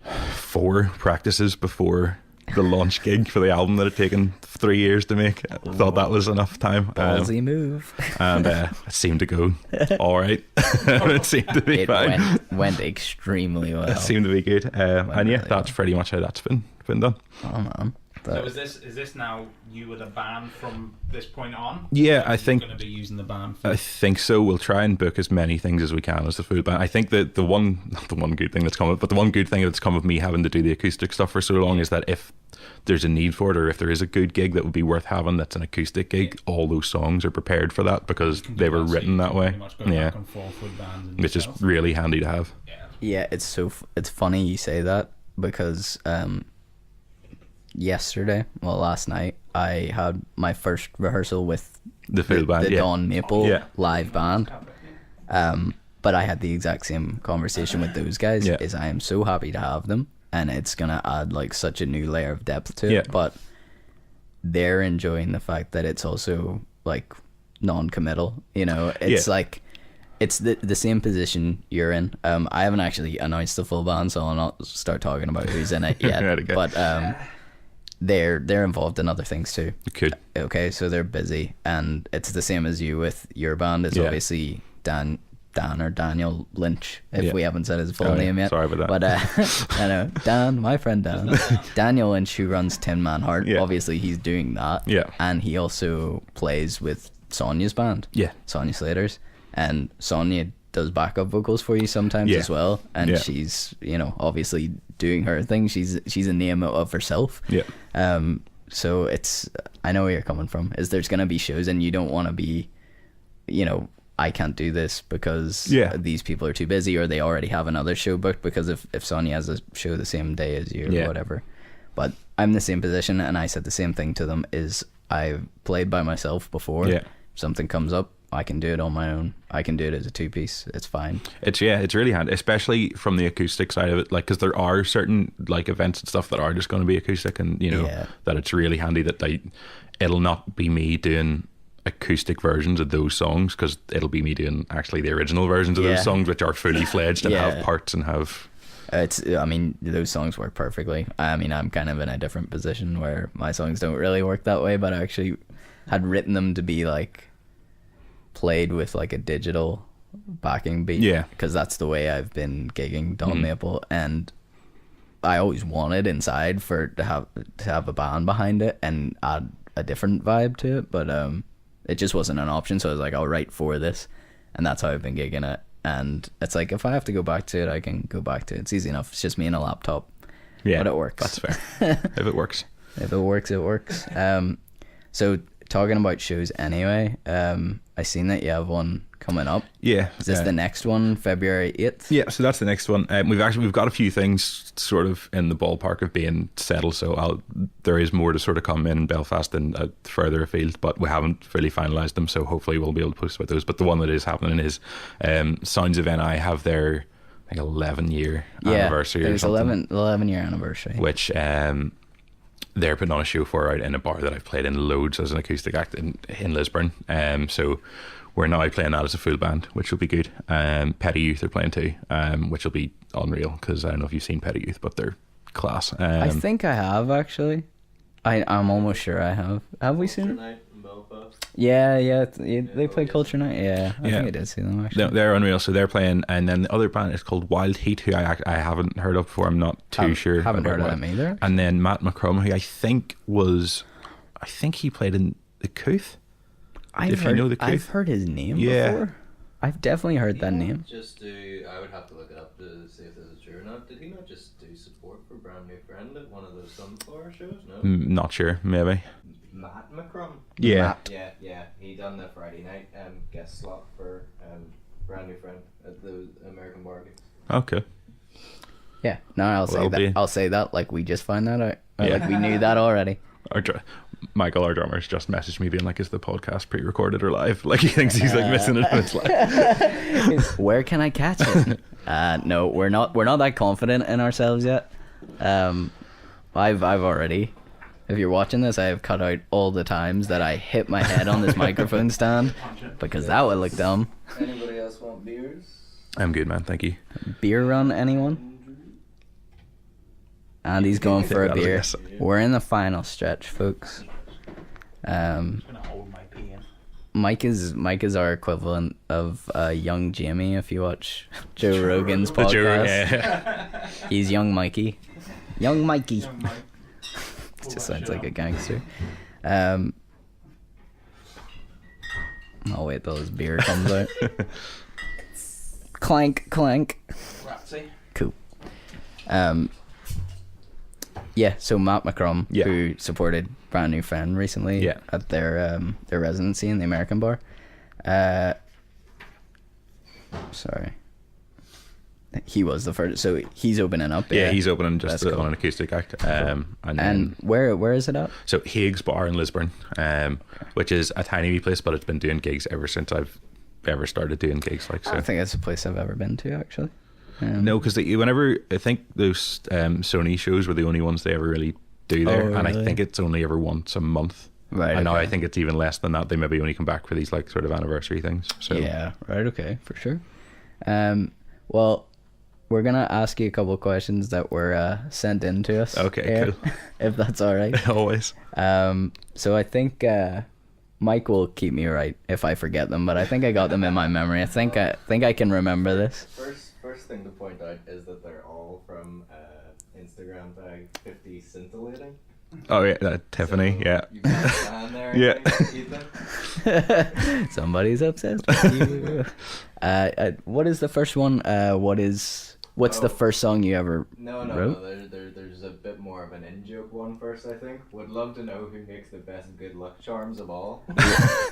S2: 4 practices before the launch gig for the album that had taken 3 years to make. I thought that was enough time.
S1: Ballsy move.
S2: And it seemed to go all right. It seemed to be
S1: It
S2: fine.
S1: went extremely well.
S2: It seemed to be good. And yeah,
S1: really
S2: that's pretty much how that's been done.
S1: Oh man.
S3: So is this now you with a band from this point on?
S2: Yeah,
S3: Or
S2: I
S3: are
S2: think-
S3: you going to be using the band. For
S2: I think so. We'll try and book as many things as we can as the full band. I think that the one good thing that's come of me having to do the acoustic stuff for so long is that if there's a need for it, or if there is a good gig that would be worth having that's an acoustic gig, all those songs are prepared for that because they were written that way. Yeah,
S3: Back and forth with bands and
S2: which is
S3: yourself.
S2: really handy to have.
S1: Yeah, it's it's funny you say that because last night I had my first rehearsal with
S2: The full band,
S1: the
S2: yeah.
S1: Dawn Maple
S2: Yeah.
S1: live band. But I had the exact same conversation with those guys.
S2: Yeah.
S1: Is I am so happy to have them, and it's gonna add like such a new layer of depth to it.
S2: Yeah.
S1: But they're enjoying the fact that it's also like non-committal. You know, it's
S2: Yeah.
S1: like it's the same position you're in. I haven't actually announced the full band, so I'll not start talking about who's in it yet.
S2: Right, okay.
S1: But they're involved in other things too.
S2: Cool.
S1: Okay, so they're busy, and it's the same as you with your band. It's
S2: Yeah.
S1: obviously Dan or Daniel Lynch, if
S2: Yeah.
S1: we haven't said his full
S2: Oh, yeah.
S1: name yet.
S2: Sorry about that.
S1: But I know Dan, my friend Dan, Daniel Lynch, who runs Tin Man Heart.
S2: Yeah.
S1: Obviously, he's doing that.
S2: Yeah.
S1: And he also plays with Sonja's band.
S2: Yeah.
S1: Sonja Sleator's, and Sonja does backup vocals for you sometimes
S2: Yeah.
S1: as well. And
S2: Yeah.
S1: she's, you know, obviously doing her thing. She's a name of herself.
S2: Yeah.
S1: So it's, I know where you're coming from, is there's going to be shows and you don't want to be, you know, I can't do this because
S2: Yeah.
S1: these people are too busy, or they already have another show booked, because if Sonja has a show the same day as you or
S2: Yeah.
S1: whatever. But I'm in the same position, and I said the same thing to them, is I've played by myself before.
S2: Yeah.
S1: If something comes up, I can do it on my own. I can do it as a two-piece. It's fine.
S2: It's really handy, especially from the acoustic side of it. Like, because there are certain like events and stuff that are just going to be acoustic, and you know
S1: Yeah.
S2: that it's really handy that it'll not be me doing acoustic versions of those songs, because it'll be me doing actually the original versions of
S1: Yeah.
S2: those songs, which are fully fledged and
S1: Yeah.
S2: have parts and have.
S1: I mean, those songs work perfectly. I mean, I'm kind of in a different position where my songs don't really work that way, but I actually had written them to be like played with like a digital backing beat.
S2: Yeah.
S1: Because that's the way I've been gigging Dawn Maple, and I always wanted inside to have a band behind it and add a different vibe to it, but it just wasn't an option. So I was like, I'll write for this, and that's how I've been gigging it. And it's like, if I have to go back to it, I can go back to it. It's easy enough. It's just me and a laptop.
S2: Yeah,
S1: But it works.
S2: That's fair. If it works.
S1: If it works, it works. So talking about shows anyway, I seen that you have one coming up.
S2: Yeah.
S1: Is this the next one, February 8th?
S2: Yeah, so that's the next one. We've got a few things sort of in the ballpark of being settled. So there is more to sort of come in Belfast and further afield, but we haven't fully finalised them. So hopefully we'll be able to post about those. But the one that is happening is Sounds of NI have their 11-year anniversary.
S1: Yeah,
S2: or
S1: there's
S2: something,
S1: 11-year anniversary.
S2: which they're putting on a show for out in a bar that I've played in loads as an acoustic act in Lisburn. So we're now playing that as a full band, which will be good. Petty Youth are playing too, which will be unreal, because I don't know if you've seen Petty Youth, but they're class.
S1: I think I have, actually. I'm almost sure I have. Have we seen it?
S4: Night in Belfast.
S1: Yeah, they play Culture Night. Yeah, I think I did see them, actually.
S2: They're unreal. So they're playing, and then the other band is called Wild Heat, who I haven't heard of before. I'm not too sure.
S1: Haven't
S2: about
S1: heard of
S2: what.
S1: them either.
S2: And then M.McCrum, who I think he played in the Couth. If you know the
S1: I've
S2: Couth.
S1: heard his name
S2: Yeah.
S1: before. I've definitely heard that name.
S4: I would have to look it up to see if this is true or not. Did he not just do support for Brand New Friend at one of those Sunflower shows? No.
S2: Not sure, maybe.
S4: Matt McCrum.
S2: Yeah.
S4: Yeah. He done the Friday night guest slot for Brand New Friend at the American Bar Gigs.
S2: Okay.
S1: Yeah, no, I'll say
S2: Well,
S1: that.
S2: be-
S1: I'll say that like we just found that out. Or
S2: Yeah.
S1: like we knew that already.
S2: Michael, our drummer's just messaged me being like, "Is the podcast pre-recorded or live?" Like he thinks he's like missing it, and it's live.
S1: Where can I catch it? No, we're not that confident in ourselves yet. I've already. If you're watching this, I have cut out all the times that I hit my head on this microphone stand, because that would look dumb.
S4: Anybody else want beers?
S2: I'm good, man. Thank you.
S1: Beer run, anyone? Andy's going for a
S2: That was a
S1: beer.
S2: yes.
S1: We're in the final stretch, folks.
S3: I'm gonna hold my pee in.
S1: Mike is our equivalent of young Jamie. If you watch Joe Rogan's podcast, he's young Mikey. Young Mikey. just sounds like a gangster. I'll wait till his beer comes out. Clank, clank.
S3: Ratsy.
S1: Cool. Yeah, so M.McCrum, who supported Brand New Friend recently at their residency in the American bar. Sorry. He was the first, so he's opening up.
S2: Yeah, he's opening just on an acoustic act.
S1: And where is it at?
S2: So Hague's Bar in Lisburn, which is a tiny wee place, but it's been doing gigs ever since I've ever started doing gigs. Like, so.
S1: I don't think that's a place I've ever been to, actually.
S2: No, because whenever I think those SONI shows were the only ones they ever really do there, and I think it's only ever once a month.
S1: Right.
S2: And now I think it's even less than that. They maybe only come back for these like sort of anniversary things. So
S1: yeah, right. Okay, for sure. Well, we're gonna ask you a couple of questions that were sent in to us.
S2: Okay,
S1: here,
S2: cool.
S1: If that's all right.
S2: Always.
S1: So I think Mike will keep me right if I forget them, but I think I got them in my memory. I think I can remember this.
S4: First thing to point out is that they're all from Instagram tag 50 scintillating.
S2: Oh yeah, Tiffany.
S4: So
S2: yeah.
S4: You got a fan there,
S2: Yeah.
S1: Ethan? Somebody's obsessed with you. What is the first one? What's the first song you ever wrote?
S4: No. There's a bit more of an in-joke one first, I think. Would love to know who makes the best good luck charms of all.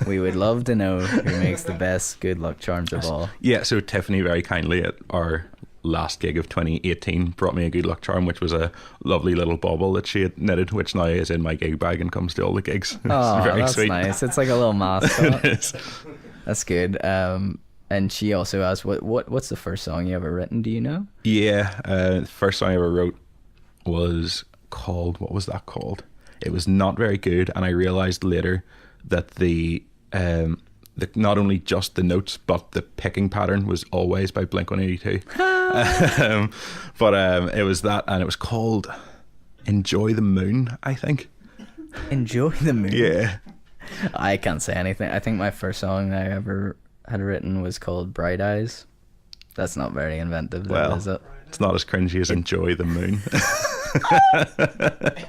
S1: We would love to know who makes the best good luck charms of all.
S2: Yeah, so Tiffany very kindly at our last gig of 2018 brought me a good luck charm, which was a lovely little bauble that she had knitted, which now is in my gig bag and comes to all the gigs.
S1: Oh,
S2: very
S1: that's
S2: sweet.
S1: nice. It's like a little mascot.
S2: It is.
S1: That's good. And she also asked, what's the first song you ever written? Do you know?
S2: Yeah, the first song I ever wrote was called, what was that called? It was not very good, and I realised later that the not only just the notes, but the picking pattern was always by Blink-182. But it was that, and it was called Enjoy the Moon, I think.
S1: Enjoy the Moon?
S2: Yeah.
S1: I can't say anything. I think my first song I ever had written was called Bright Eyes. That's not very inventive,
S2: Well,
S1: is it?
S2: It's not as cringy as Enjoy the Moon.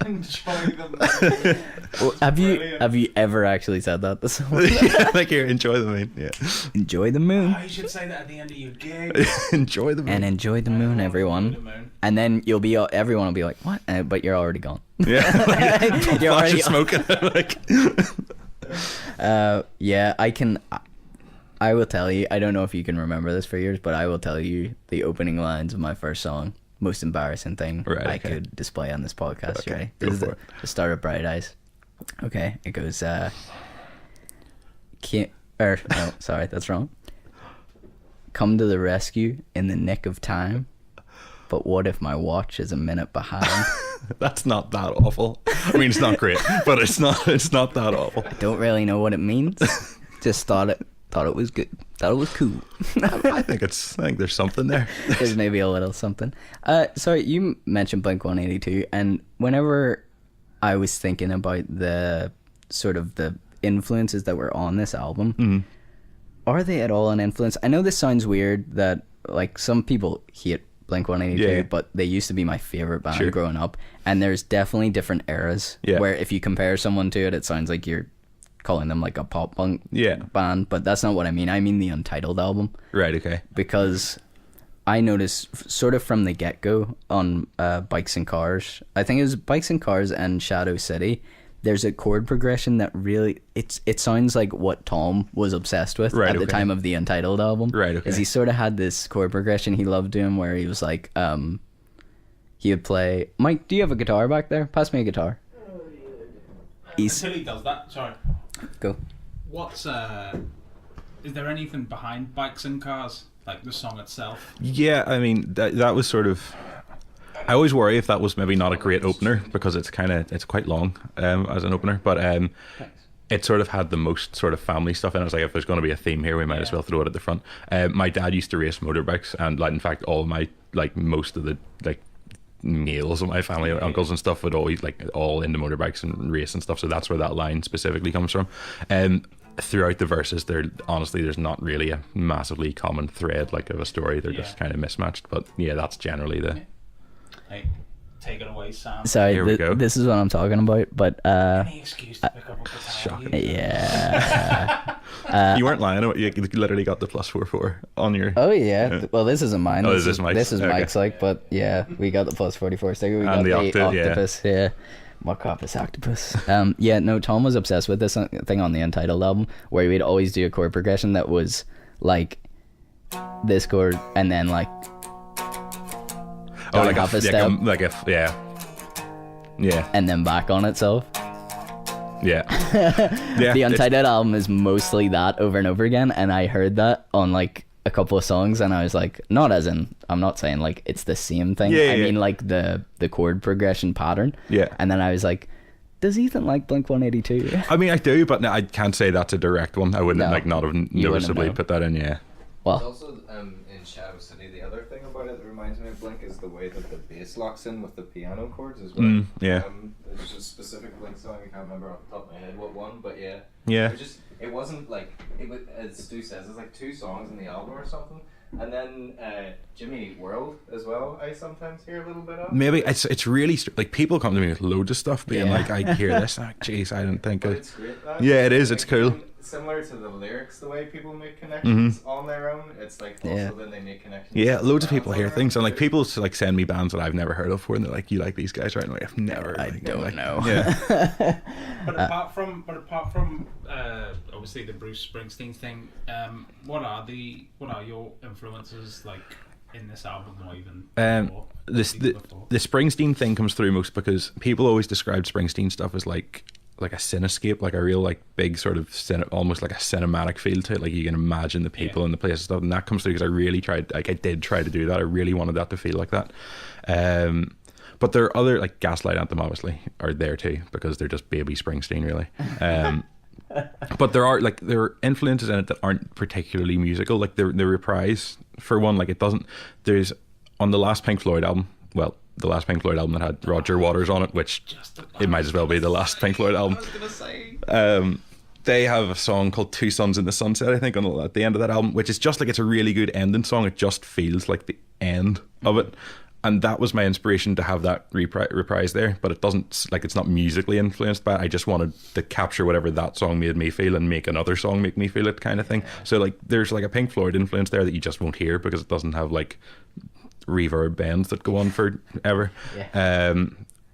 S3: Enjoy the
S1: Well, have you ever actually said that to someone?
S2: Yeah, like here, Enjoy the Moon. Yeah.
S1: Enjoy the moon.
S3: Oh, you should say that at the end of your gig.
S2: Enjoy the Moon.
S1: And enjoy the moon, everyone. And then everyone will be like, what? But you're already gone.
S2: Yeah.
S1: You're
S2: Flash
S1: already
S2: of smoke. Like.
S1: Yeah, I will tell you, I don't know if you can remember this for years, but I will tell you the opening lines of my first song. Most embarrassing thing I could display on this podcast.
S2: Okay,
S1: Right?
S2: go
S1: This is
S2: for it.
S1: the start of Bright Eyes. Okay, it goes, no, sorry, that's wrong. Come to the rescue in the nick of time, but what if my watch is a minute behind?
S2: That's not that awful. I mean, it's not great, but it's not that awful.
S1: I don't really know what it means. Just thought it was good. Thought it was cool.
S2: I think there's something there.
S1: There's maybe a little something. Sorry, you mentioned Blink-182, and whenever I was thinking about the sort of the influences that were on this album, are they at all an influence? I know this sounds weird that like some people hate Blink-182, but they used to be my favorite band growing up, and there's definitely different eras where if you compare someone to it, it sounds like you're calling them like a pop punk band, but that's not what I mean. I mean the Untitled album.
S2: Right, okay.
S1: Because I noticed sort of from the get-go on Bikes and Cars, I think it was Bikes and Cars and Shadow City, there's a chord progression that really, it sounds like what Tom was obsessed with at the time of the Untitled album.
S2: Right, okay.
S1: Is he sort of had this chord progression he loved doing where he was like, he would play, Mike, do you have a guitar back there? Pass me a guitar.
S3: Until he does that, sorry.
S1: Go.
S3: What's is there anything behind Bikes and Cars, like the song itself?
S2: Yeah, I mean that was sort of. I always worry if that was maybe not a great opener because it's quite long as an opener, but it sort of had the most sort of family stuff in it. I was like, if there's going to be a theme here, we might as well throw it at the front. My dad used to race motorbikes, and like in fact, all my most of the males of my family, uncles and stuff, would always all into motorbikes and race and stuff, so that's where that line specifically comes from. Throughout the verses, there's not really a massively common thread of a story. They're just kind of mismatched, but yeah, that's generally the
S3: take it away, Sam.
S1: Sorry,
S2: Here we go.
S1: this is what I'm talking about. But
S3: Any excuse to pick up a guitar.
S2: Shocking.
S1: yeah.
S2: You weren't lying. You literally got the +44 on your.
S1: Oh yeah. Well, this isn't mine.
S2: Oh,
S1: this
S2: is this Mike's?
S1: This is
S2: Okay.
S1: Mike's, like, but yeah, we got the +44 sticker. We got
S2: And the
S1: the
S2: octave,
S1: octopus. Yeah. Macropus octopus. Yeah. No, Tom was obsessed with this thing on the Untitled album, where we'd always do a chord progression that was like this chord and then like.
S2: Oh, like
S1: half a
S2: a
S1: step.
S2: Yeah.
S1: And then back on itself.
S2: Yeah. Yeah.
S1: The
S2: it's-
S1: Untitled album is mostly that over and over again, and I heard that on like a couple of songs, and I was like, not as in, I'm not saying like it's the same thing.
S2: Yeah,
S1: I
S2: yeah.
S1: mean like the chord progression pattern.
S2: Yeah.
S1: And then I was like, does Ethan like Blink 182?
S2: I mean, I do, but no, I can't say that's a direct one. I wouldn't
S1: No.
S2: like not have
S1: You wouldn't
S2: noticeably
S1: know.
S2: put that in. Yeah.
S4: There's
S1: Well,
S4: also in Shadow City, the other thing about it that reminds me of Blink is the way that the bass locks in with the piano chords as well.
S2: Yeah.
S4: There's a specific Blink song, I can't remember off the top of my head what one, but yeah.
S2: Yeah.
S4: It wasn't like, it was, as Stu says, it's like 2 songs in the album or something. And then Jimmy Eat World as well, I sometimes hear a little bit of.
S2: Maybe it's really like people come to me with loads of stuff, being
S1: Yeah.
S2: like, I hear this, and I'm like, jeez, I didn't think
S4: But
S2: of.
S4: it's great. That.
S2: Yeah, it is, it's cool.
S4: even Similar to the lyrics, the way people make connections
S2: Mm-hmm.
S4: on their own, it's like also
S1: Yeah.
S4: then they make connections.
S2: Yeah,
S4: with
S2: loads of
S4: bands
S2: people
S4: on
S2: hear
S4: their
S2: things,
S4: own
S2: and like
S4: too.
S2: people like send me bands that I've never heard of before, and they're like, "You like these guys, right?" And I'm like, I've never.
S1: I
S2: like,
S1: don't
S2: like,
S1: know.
S2: Yeah.
S3: But apart from obviously the Bruce Springsteen thing, what are your influences like in this album or even before?
S2: The Springsteen thing comes through most because people always describe Springsteen stuff as like a cinescape, like a real like big sort of almost like a cinematic feel to it. Like you can imagine the people and the place and stuff, and that comes through because I really tried. Like I did try to do that. I really wanted that to feel like that. But there are other like Gaslight Anthem obviously are there too because they're just baby Springsteen really. But there are influences in it that aren't particularly musical. Like the reprise for one, like it doesn't. There's on the last Pink Floyd album. Well, the last Pink Floyd album that had Roger Waters on it, which it might as well be the last Pink Floyd album. They have a song called Two Suns in the Sunset, I think, at the end of that album, which is just like, it's a really good ending song. It just feels like the end of it. And that was my inspiration to have that reprise there, but it doesn't, like, it's not musically influenced by it. I just wanted to capture whatever that song made me feel and make another song make me feel it, kind of thing. So like there's like a Pink Floyd influence there that you just won't hear because it doesn't have like reverb bends that go on forever.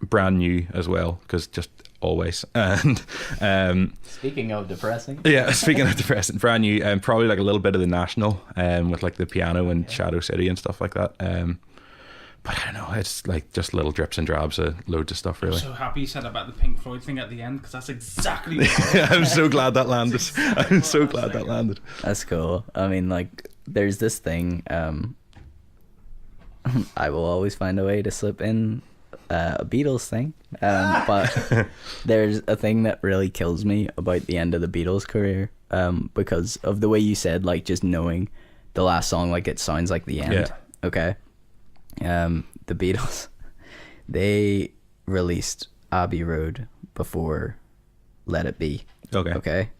S2: Brand new as well, because just always. And
S1: speaking of depressing.
S2: yeah, speaking of depressing, brand new, probably like a little bit of the National, with like the piano and Shadow City and stuff like that. But I don't know, it's like just little drips and drabs of loads of stuff, really.
S3: I'm so happy you said about the Pink Floyd thing at the end because that's exactly what
S2: I'm so glad that landed. I'm so glad that landed.
S1: That's cool. I mean, like, there's this thing. I will always find a way to slip in a Beatles thing. But there's a thing that really kills me about the end of the Beatles career, because of the way you said, like, just knowing the last song, like, it sounds like the end.
S2: Yeah.
S1: Okay. The Beatles, they released Abbey Road before Let It Be. Okay.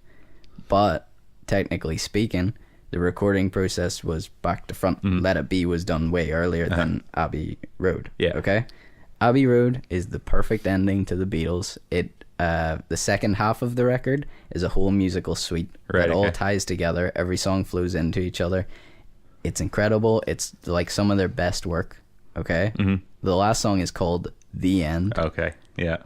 S1: But technically speaking, the recording process was back to front. Let It Be was done way earlier than Abbey Road.
S2: Yeah.
S1: Okay. Abbey Road is the perfect ending to the Beatles. The second half of the record is a whole musical suite that all ties together. Every song flows into each other. It's incredible. It's like some of their best work. Okay. The last song is called The End.
S2: Okay, yeah.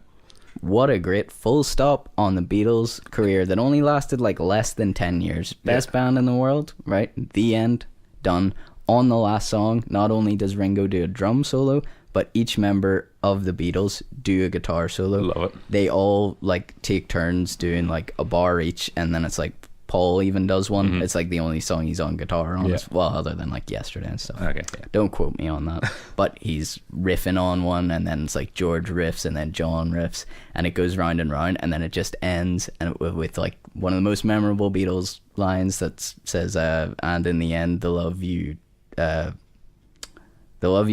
S1: What a great full stop on the Beatles' career that only lasted like less than 10 years. Best band in the world, right? The End, done. On the last song, not only does Ringo do a drum solo, but each member of the Beatles do a guitar solo.
S2: Love it.
S1: They all like take turns doing like a bar each, and then it's like Paul even does one. It's like the only song he's on guitar on.
S2: Yeah.
S1: Well, other than like Yesterday and stuff.
S2: Okay, yeah.
S1: Don't quote me on that. But he's riffing on one, and then it's like George riffs, and then John riffs, and it goes round and round, and then it just ends and with like one of the most memorable Beatles lines that says, "And in the end, the love you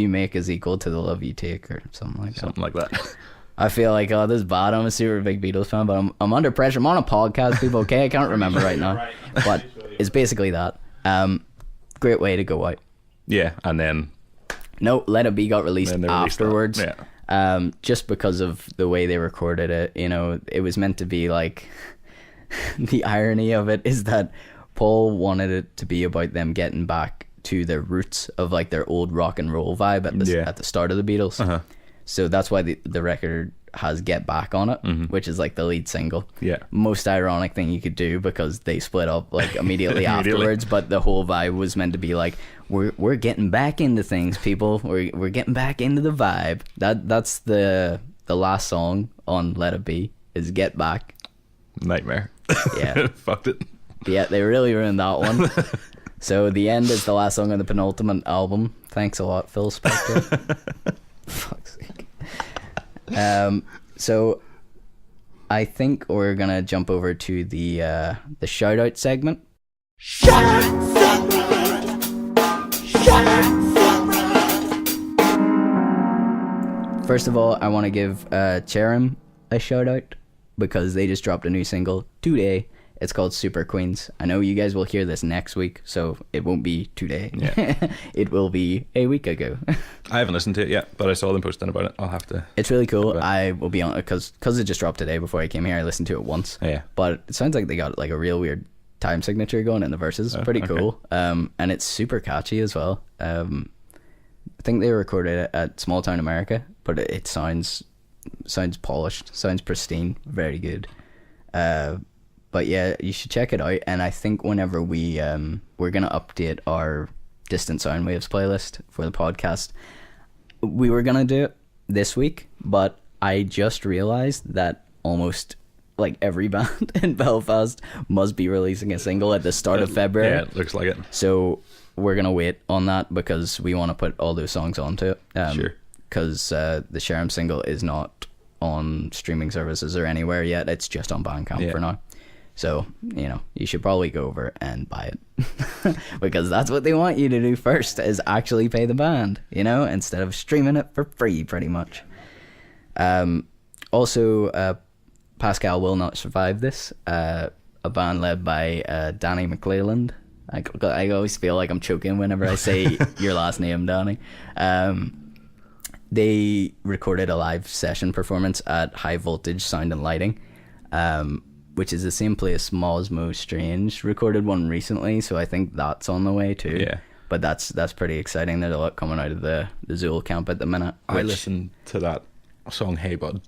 S1: make is equal to the love you take," or something like that.
S2: Something like that.
S1: I feel like, oh, this is bad. I'm a super big Beatles fan, but I'm under pressure. I'm on a podcast, people. Okay, I can't remember right now,
S3: Right.
S1: but it's basically that. Great way to go out.
S2: Yeah, and then
S1: No, Let It Be got released
S2: Then they released
S1: afterwards.
S2: that,
S1: just because of the way they recorded it. You know, it was meant to be like the irony of it is that Paul wanted it to be about them getting back to their roots of like their old rock and roll vibe at the start of the Beatles. So that's why the record has Get Back on it, which is like the lead single. Yeah. Most ironic thing you could do, because they split up like immediately afterwards, but the whole vibe was meant to be like, we're getting back into things, people. We're getting back into the vibe. That's the last song on Let It Be is Get Back.
S2: Nightmare.
S1: Yeah.
S2: Fucked it.
S1: Yeah, they really ruined that one. So the end is the last song on the penultimate album. Thanks a lot, Phil Spector. Fuck's sake. So I think we're gonna jump over to the shout out segment. First of all, I want to give CHERYM a shout out because they just dropped a new single today. It's called Super Queens. I know you guys will hear this next week, so it won't be today. Yeah. It will be a week ago.
S2: I haven't listened to it yet, but I saw them posting about it. I'll have to.
S1: It's really cool. I will be on it because it just dropped today before I came here. I listened to it once. Yeah. But it sounds like they got like a real weird time signature going in the verses. Pretty cool. And it's super catchy as well. I think they recorded it at Small Town America, but it sounds polished, sounds pristine, very good. But yeah, you should check it out. And I think whenever we're gonna update our Distant Sound Waves playlist for the podcast, we were gonna do it this week, but I just realized that almost like every band in Belfast must be releasing a single at the start of February.
S2: Yeah, it looks like it.
S1: So we're gonna wait on that because we want to put all those songs onto it. Sure. Because the CHERYM single is not on streaming services or anywhere yet. It's just on Bandcamp for now. So, you know, you should probably go over and buy it because that's what they want you to do first, is actually pay the band, you know, instead of streaming it for free, pretty much. Also, Pascal Will Not Survive This, a band led by Danny McClelland. I always feel like I'm choking whenever I say your last name, Danny. They recorded a live session performance at High Voltage Sound and Lighting, which is the same place Mosmo Strange recorded one recently, so I think that's on the way too. Yeah. But that's pretty exciting. There's a lot coming out of the Zool camp at the minute.
S2: I listen to that song Hey Bud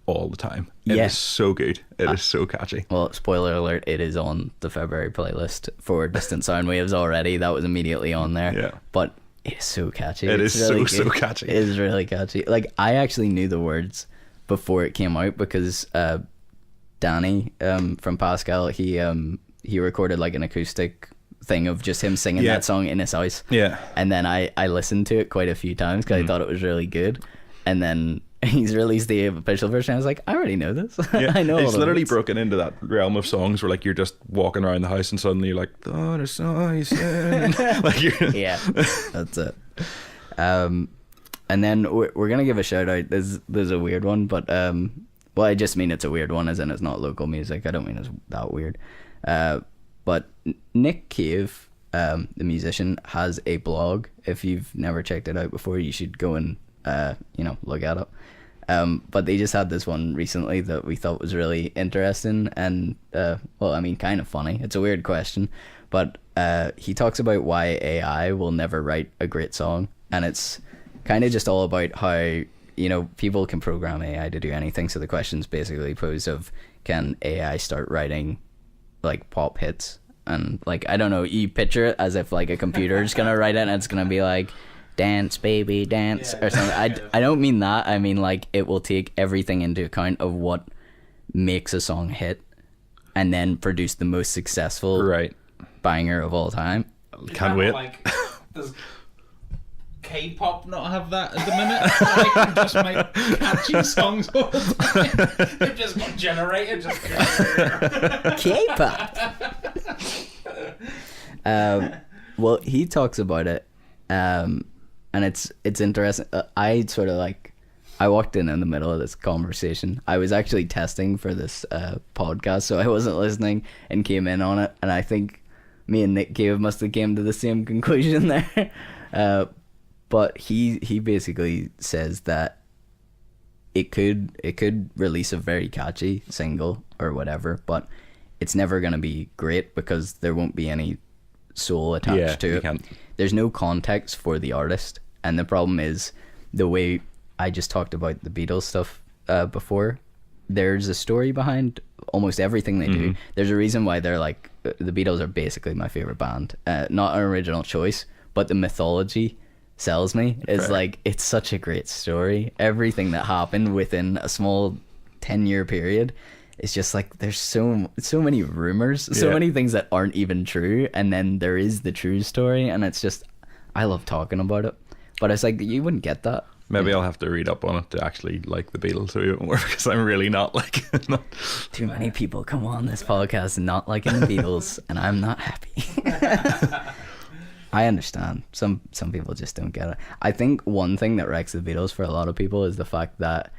S2: all the time. It is so good. It is so catchy.
S1: Well, spoiler alert, it is on the February playlist for Distant Sound Waves already. That was immediately on there. Yeah. But it's so catchy.
S2: It's really so catchy.
S1: It is really catchy. Like, I actually knew the words before it came out because Danny from Pascal, he recorded like an acoustic thing of just him singing that song in his house. Yeah. And then I listened to it quite a few times because I thought it was really good. And then he's released the official version. I was like, I already know this.
S2: Yeah.
S1: I know
S2: it's literally broken into that realm of songs where like you're just walking around the house and suddenly you're like, oh, there's noise. Like
S1: yeah, that's it. And then we're gonna give a shout out. There's a weird one, but well, I just mean it's a weird one, as in it's not local music. I don't mean it's that weird. But Nick Cave, the musician, has a blog. If you've never checked it out before, you should go and look at it. But they just had this one recently that we thought was really interesting and kind of funny. It's a weird question, but he talks about why AI will never write a great song, and it's kind of just all about how, you know, people can program AI to do anything. So the question's basically posed of, can AI start writing like pop hits? And like, I don't know, you picture it as if like a computer's gonna write it and it's gonna be like, dance baby dance, or something. I don't mean that. I mean like it will take everything into account of what makes a song hit and then produce the most successful banger of all time.
S2: Can't wait.
S3: Like, does K-pop not have that at the minute? They can just make catchy songs all the time. They've just got generated. Just
S1: K-pop. Well, he talks about it, and it's interesting. I sort of like, I walked in the middle of this conversation. I was actually testing for this podcast, so I wasn't listening and came in on it. And I think me and Nick Cave must have came to the same conclusion there. But he basically says that it could release a very catchy single or whatever, but it's never going to be great because there won't be any soul attached to it. There's no context for the artist, and the problem is the way I just talked about the Beatles stuff before. There's a story behind almost everything they do. There's a reason why they're like, the Beatles are basically my favorite band. Not an original choice, but the mythology sells me. It's like, it's such a great story. Everything that happened within a small 10-year period, it's just like, there's so many rumors, so many things that aren't even true, and then there is the true story, and it's just, I love talking about it. But it's like, you wouldn't get that.
S2: Maybe I'll have to read up on it to actually like the Beatles a bit more, because I'm really not like
S1: Too many people come on this podcast not liking the Beatles, and I'm not happy. I understand. Some people just don't get it. I think one thing that wrecks the Beatles for a lot of people is the fact that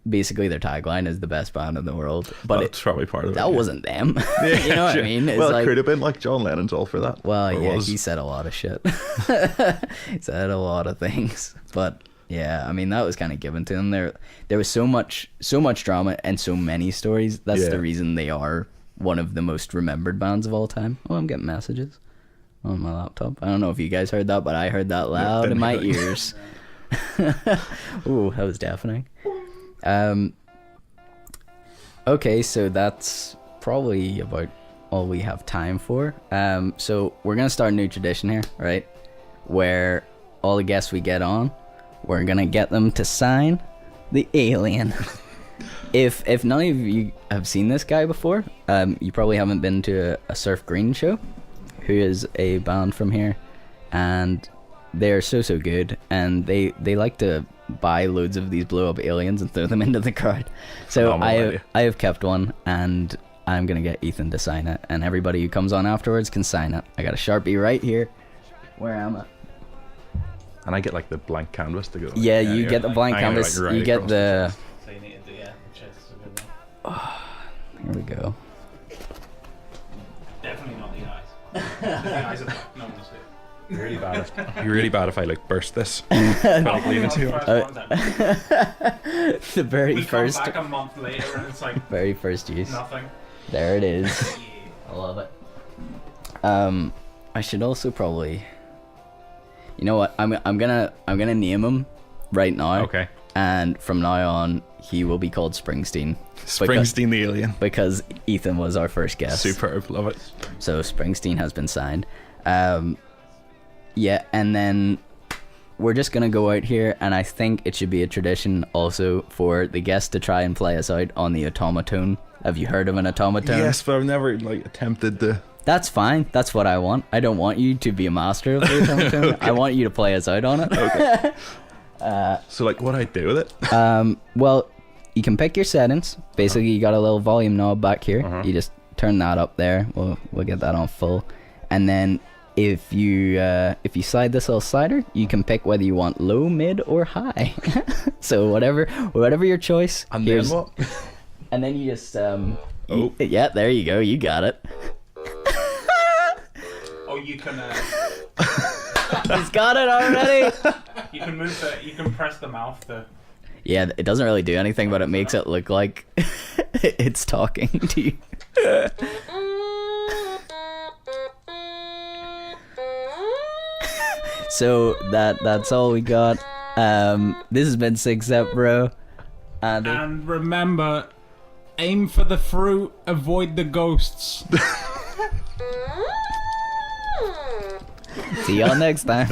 S1: basically their tagline is the best band in the world, but
S2: it's probably part of it.
S1: That wasn't them. You know what I mean? It's
S2: well,
S1: it
S2: could have been like John Lennon's all for that.
S1: Well, yeah, he said a lot of shit. He said a lot of things, but yeah, I mean, that was kind of given to them. There was so much drama and so many stories. That's the reason they are one of the most remembered bands of all time. Oh, I'm getting messages on my laptop. I don't know if you guys heard that, but I heard that loud in my ears. Ooh, that was deafening. Okay, so that's probably about all we have time for. So we're gonna start a new tradition here, right? Where all the guests we get on, we're gonna get them to sign the alien. If none of you have seen this guy before, you probably haven't been to a Surf Green show, who is a band from here, and they're so good, and they like to buy loads of these blow up aliens and throw them into the crowd. So I have kept one, and I'm gonna get Ethan to sign it, and everybody who comes on afterwards can sign it. I got a Sharpie right here. Where am I?
S2: And I get like the blank canvas to go.
S1: Yeah, you get the blank canvas.
S2: Like, right,
S1: you get the.
S3: So you need to do, chest is a good one.
S1: Here we go.
S3: Definitely not the eyes. The eyes are black. No one will see it.
S2: You're really bad if I like burst this. Like, lean into it.
S1: The very
S3: we
S1: first.
S3: come back a month later and it's like
S1: very first use.
S3: nothing.
S1: There it is. I love it. I should also probably. You know what? I'm gonna name him right now.
S2: Okay.
S1: And from now on, he will be called Springsteen.
S2: Springsteen the alien.
S1: Because Ethan was our first guest.
S2: Superb, love it.
S1: So Springsteen has been signed. Yeah, and then we're just gonna go out here, and I think it should be a tradition also for the guest to try and play us out on the automaton. Have you heard of an automaton?
S2: Yes, but I've never like attempted to.
S1: That's fine. That's what I want. I don't want you to be a master of the automaton. Okay. I want you to play us out on it. Okay.
S2: So like, what do I do with it?
S1: Well, you can pick your settings. Basically, you got a little volume knob back here. You just turn that up there. We'll get that on full, and then if you slide this little slider, you can pick whether you want low, mid, or high. So whatever your choice.
S2: And then what?
S1: And then you just yeah, there you go. You got it.
S3: Oh, you can.
S1: He's got it already.
S3: You can move the. You can press the mouth to.
S1: Yeah, it doesn't really do anything, but it makes it look like it's talking to you. So that's all we got. This has been Six Up, bro.
S3: And remember, aim for the fruit, avoid the ghosts.
S1: See y'all next time.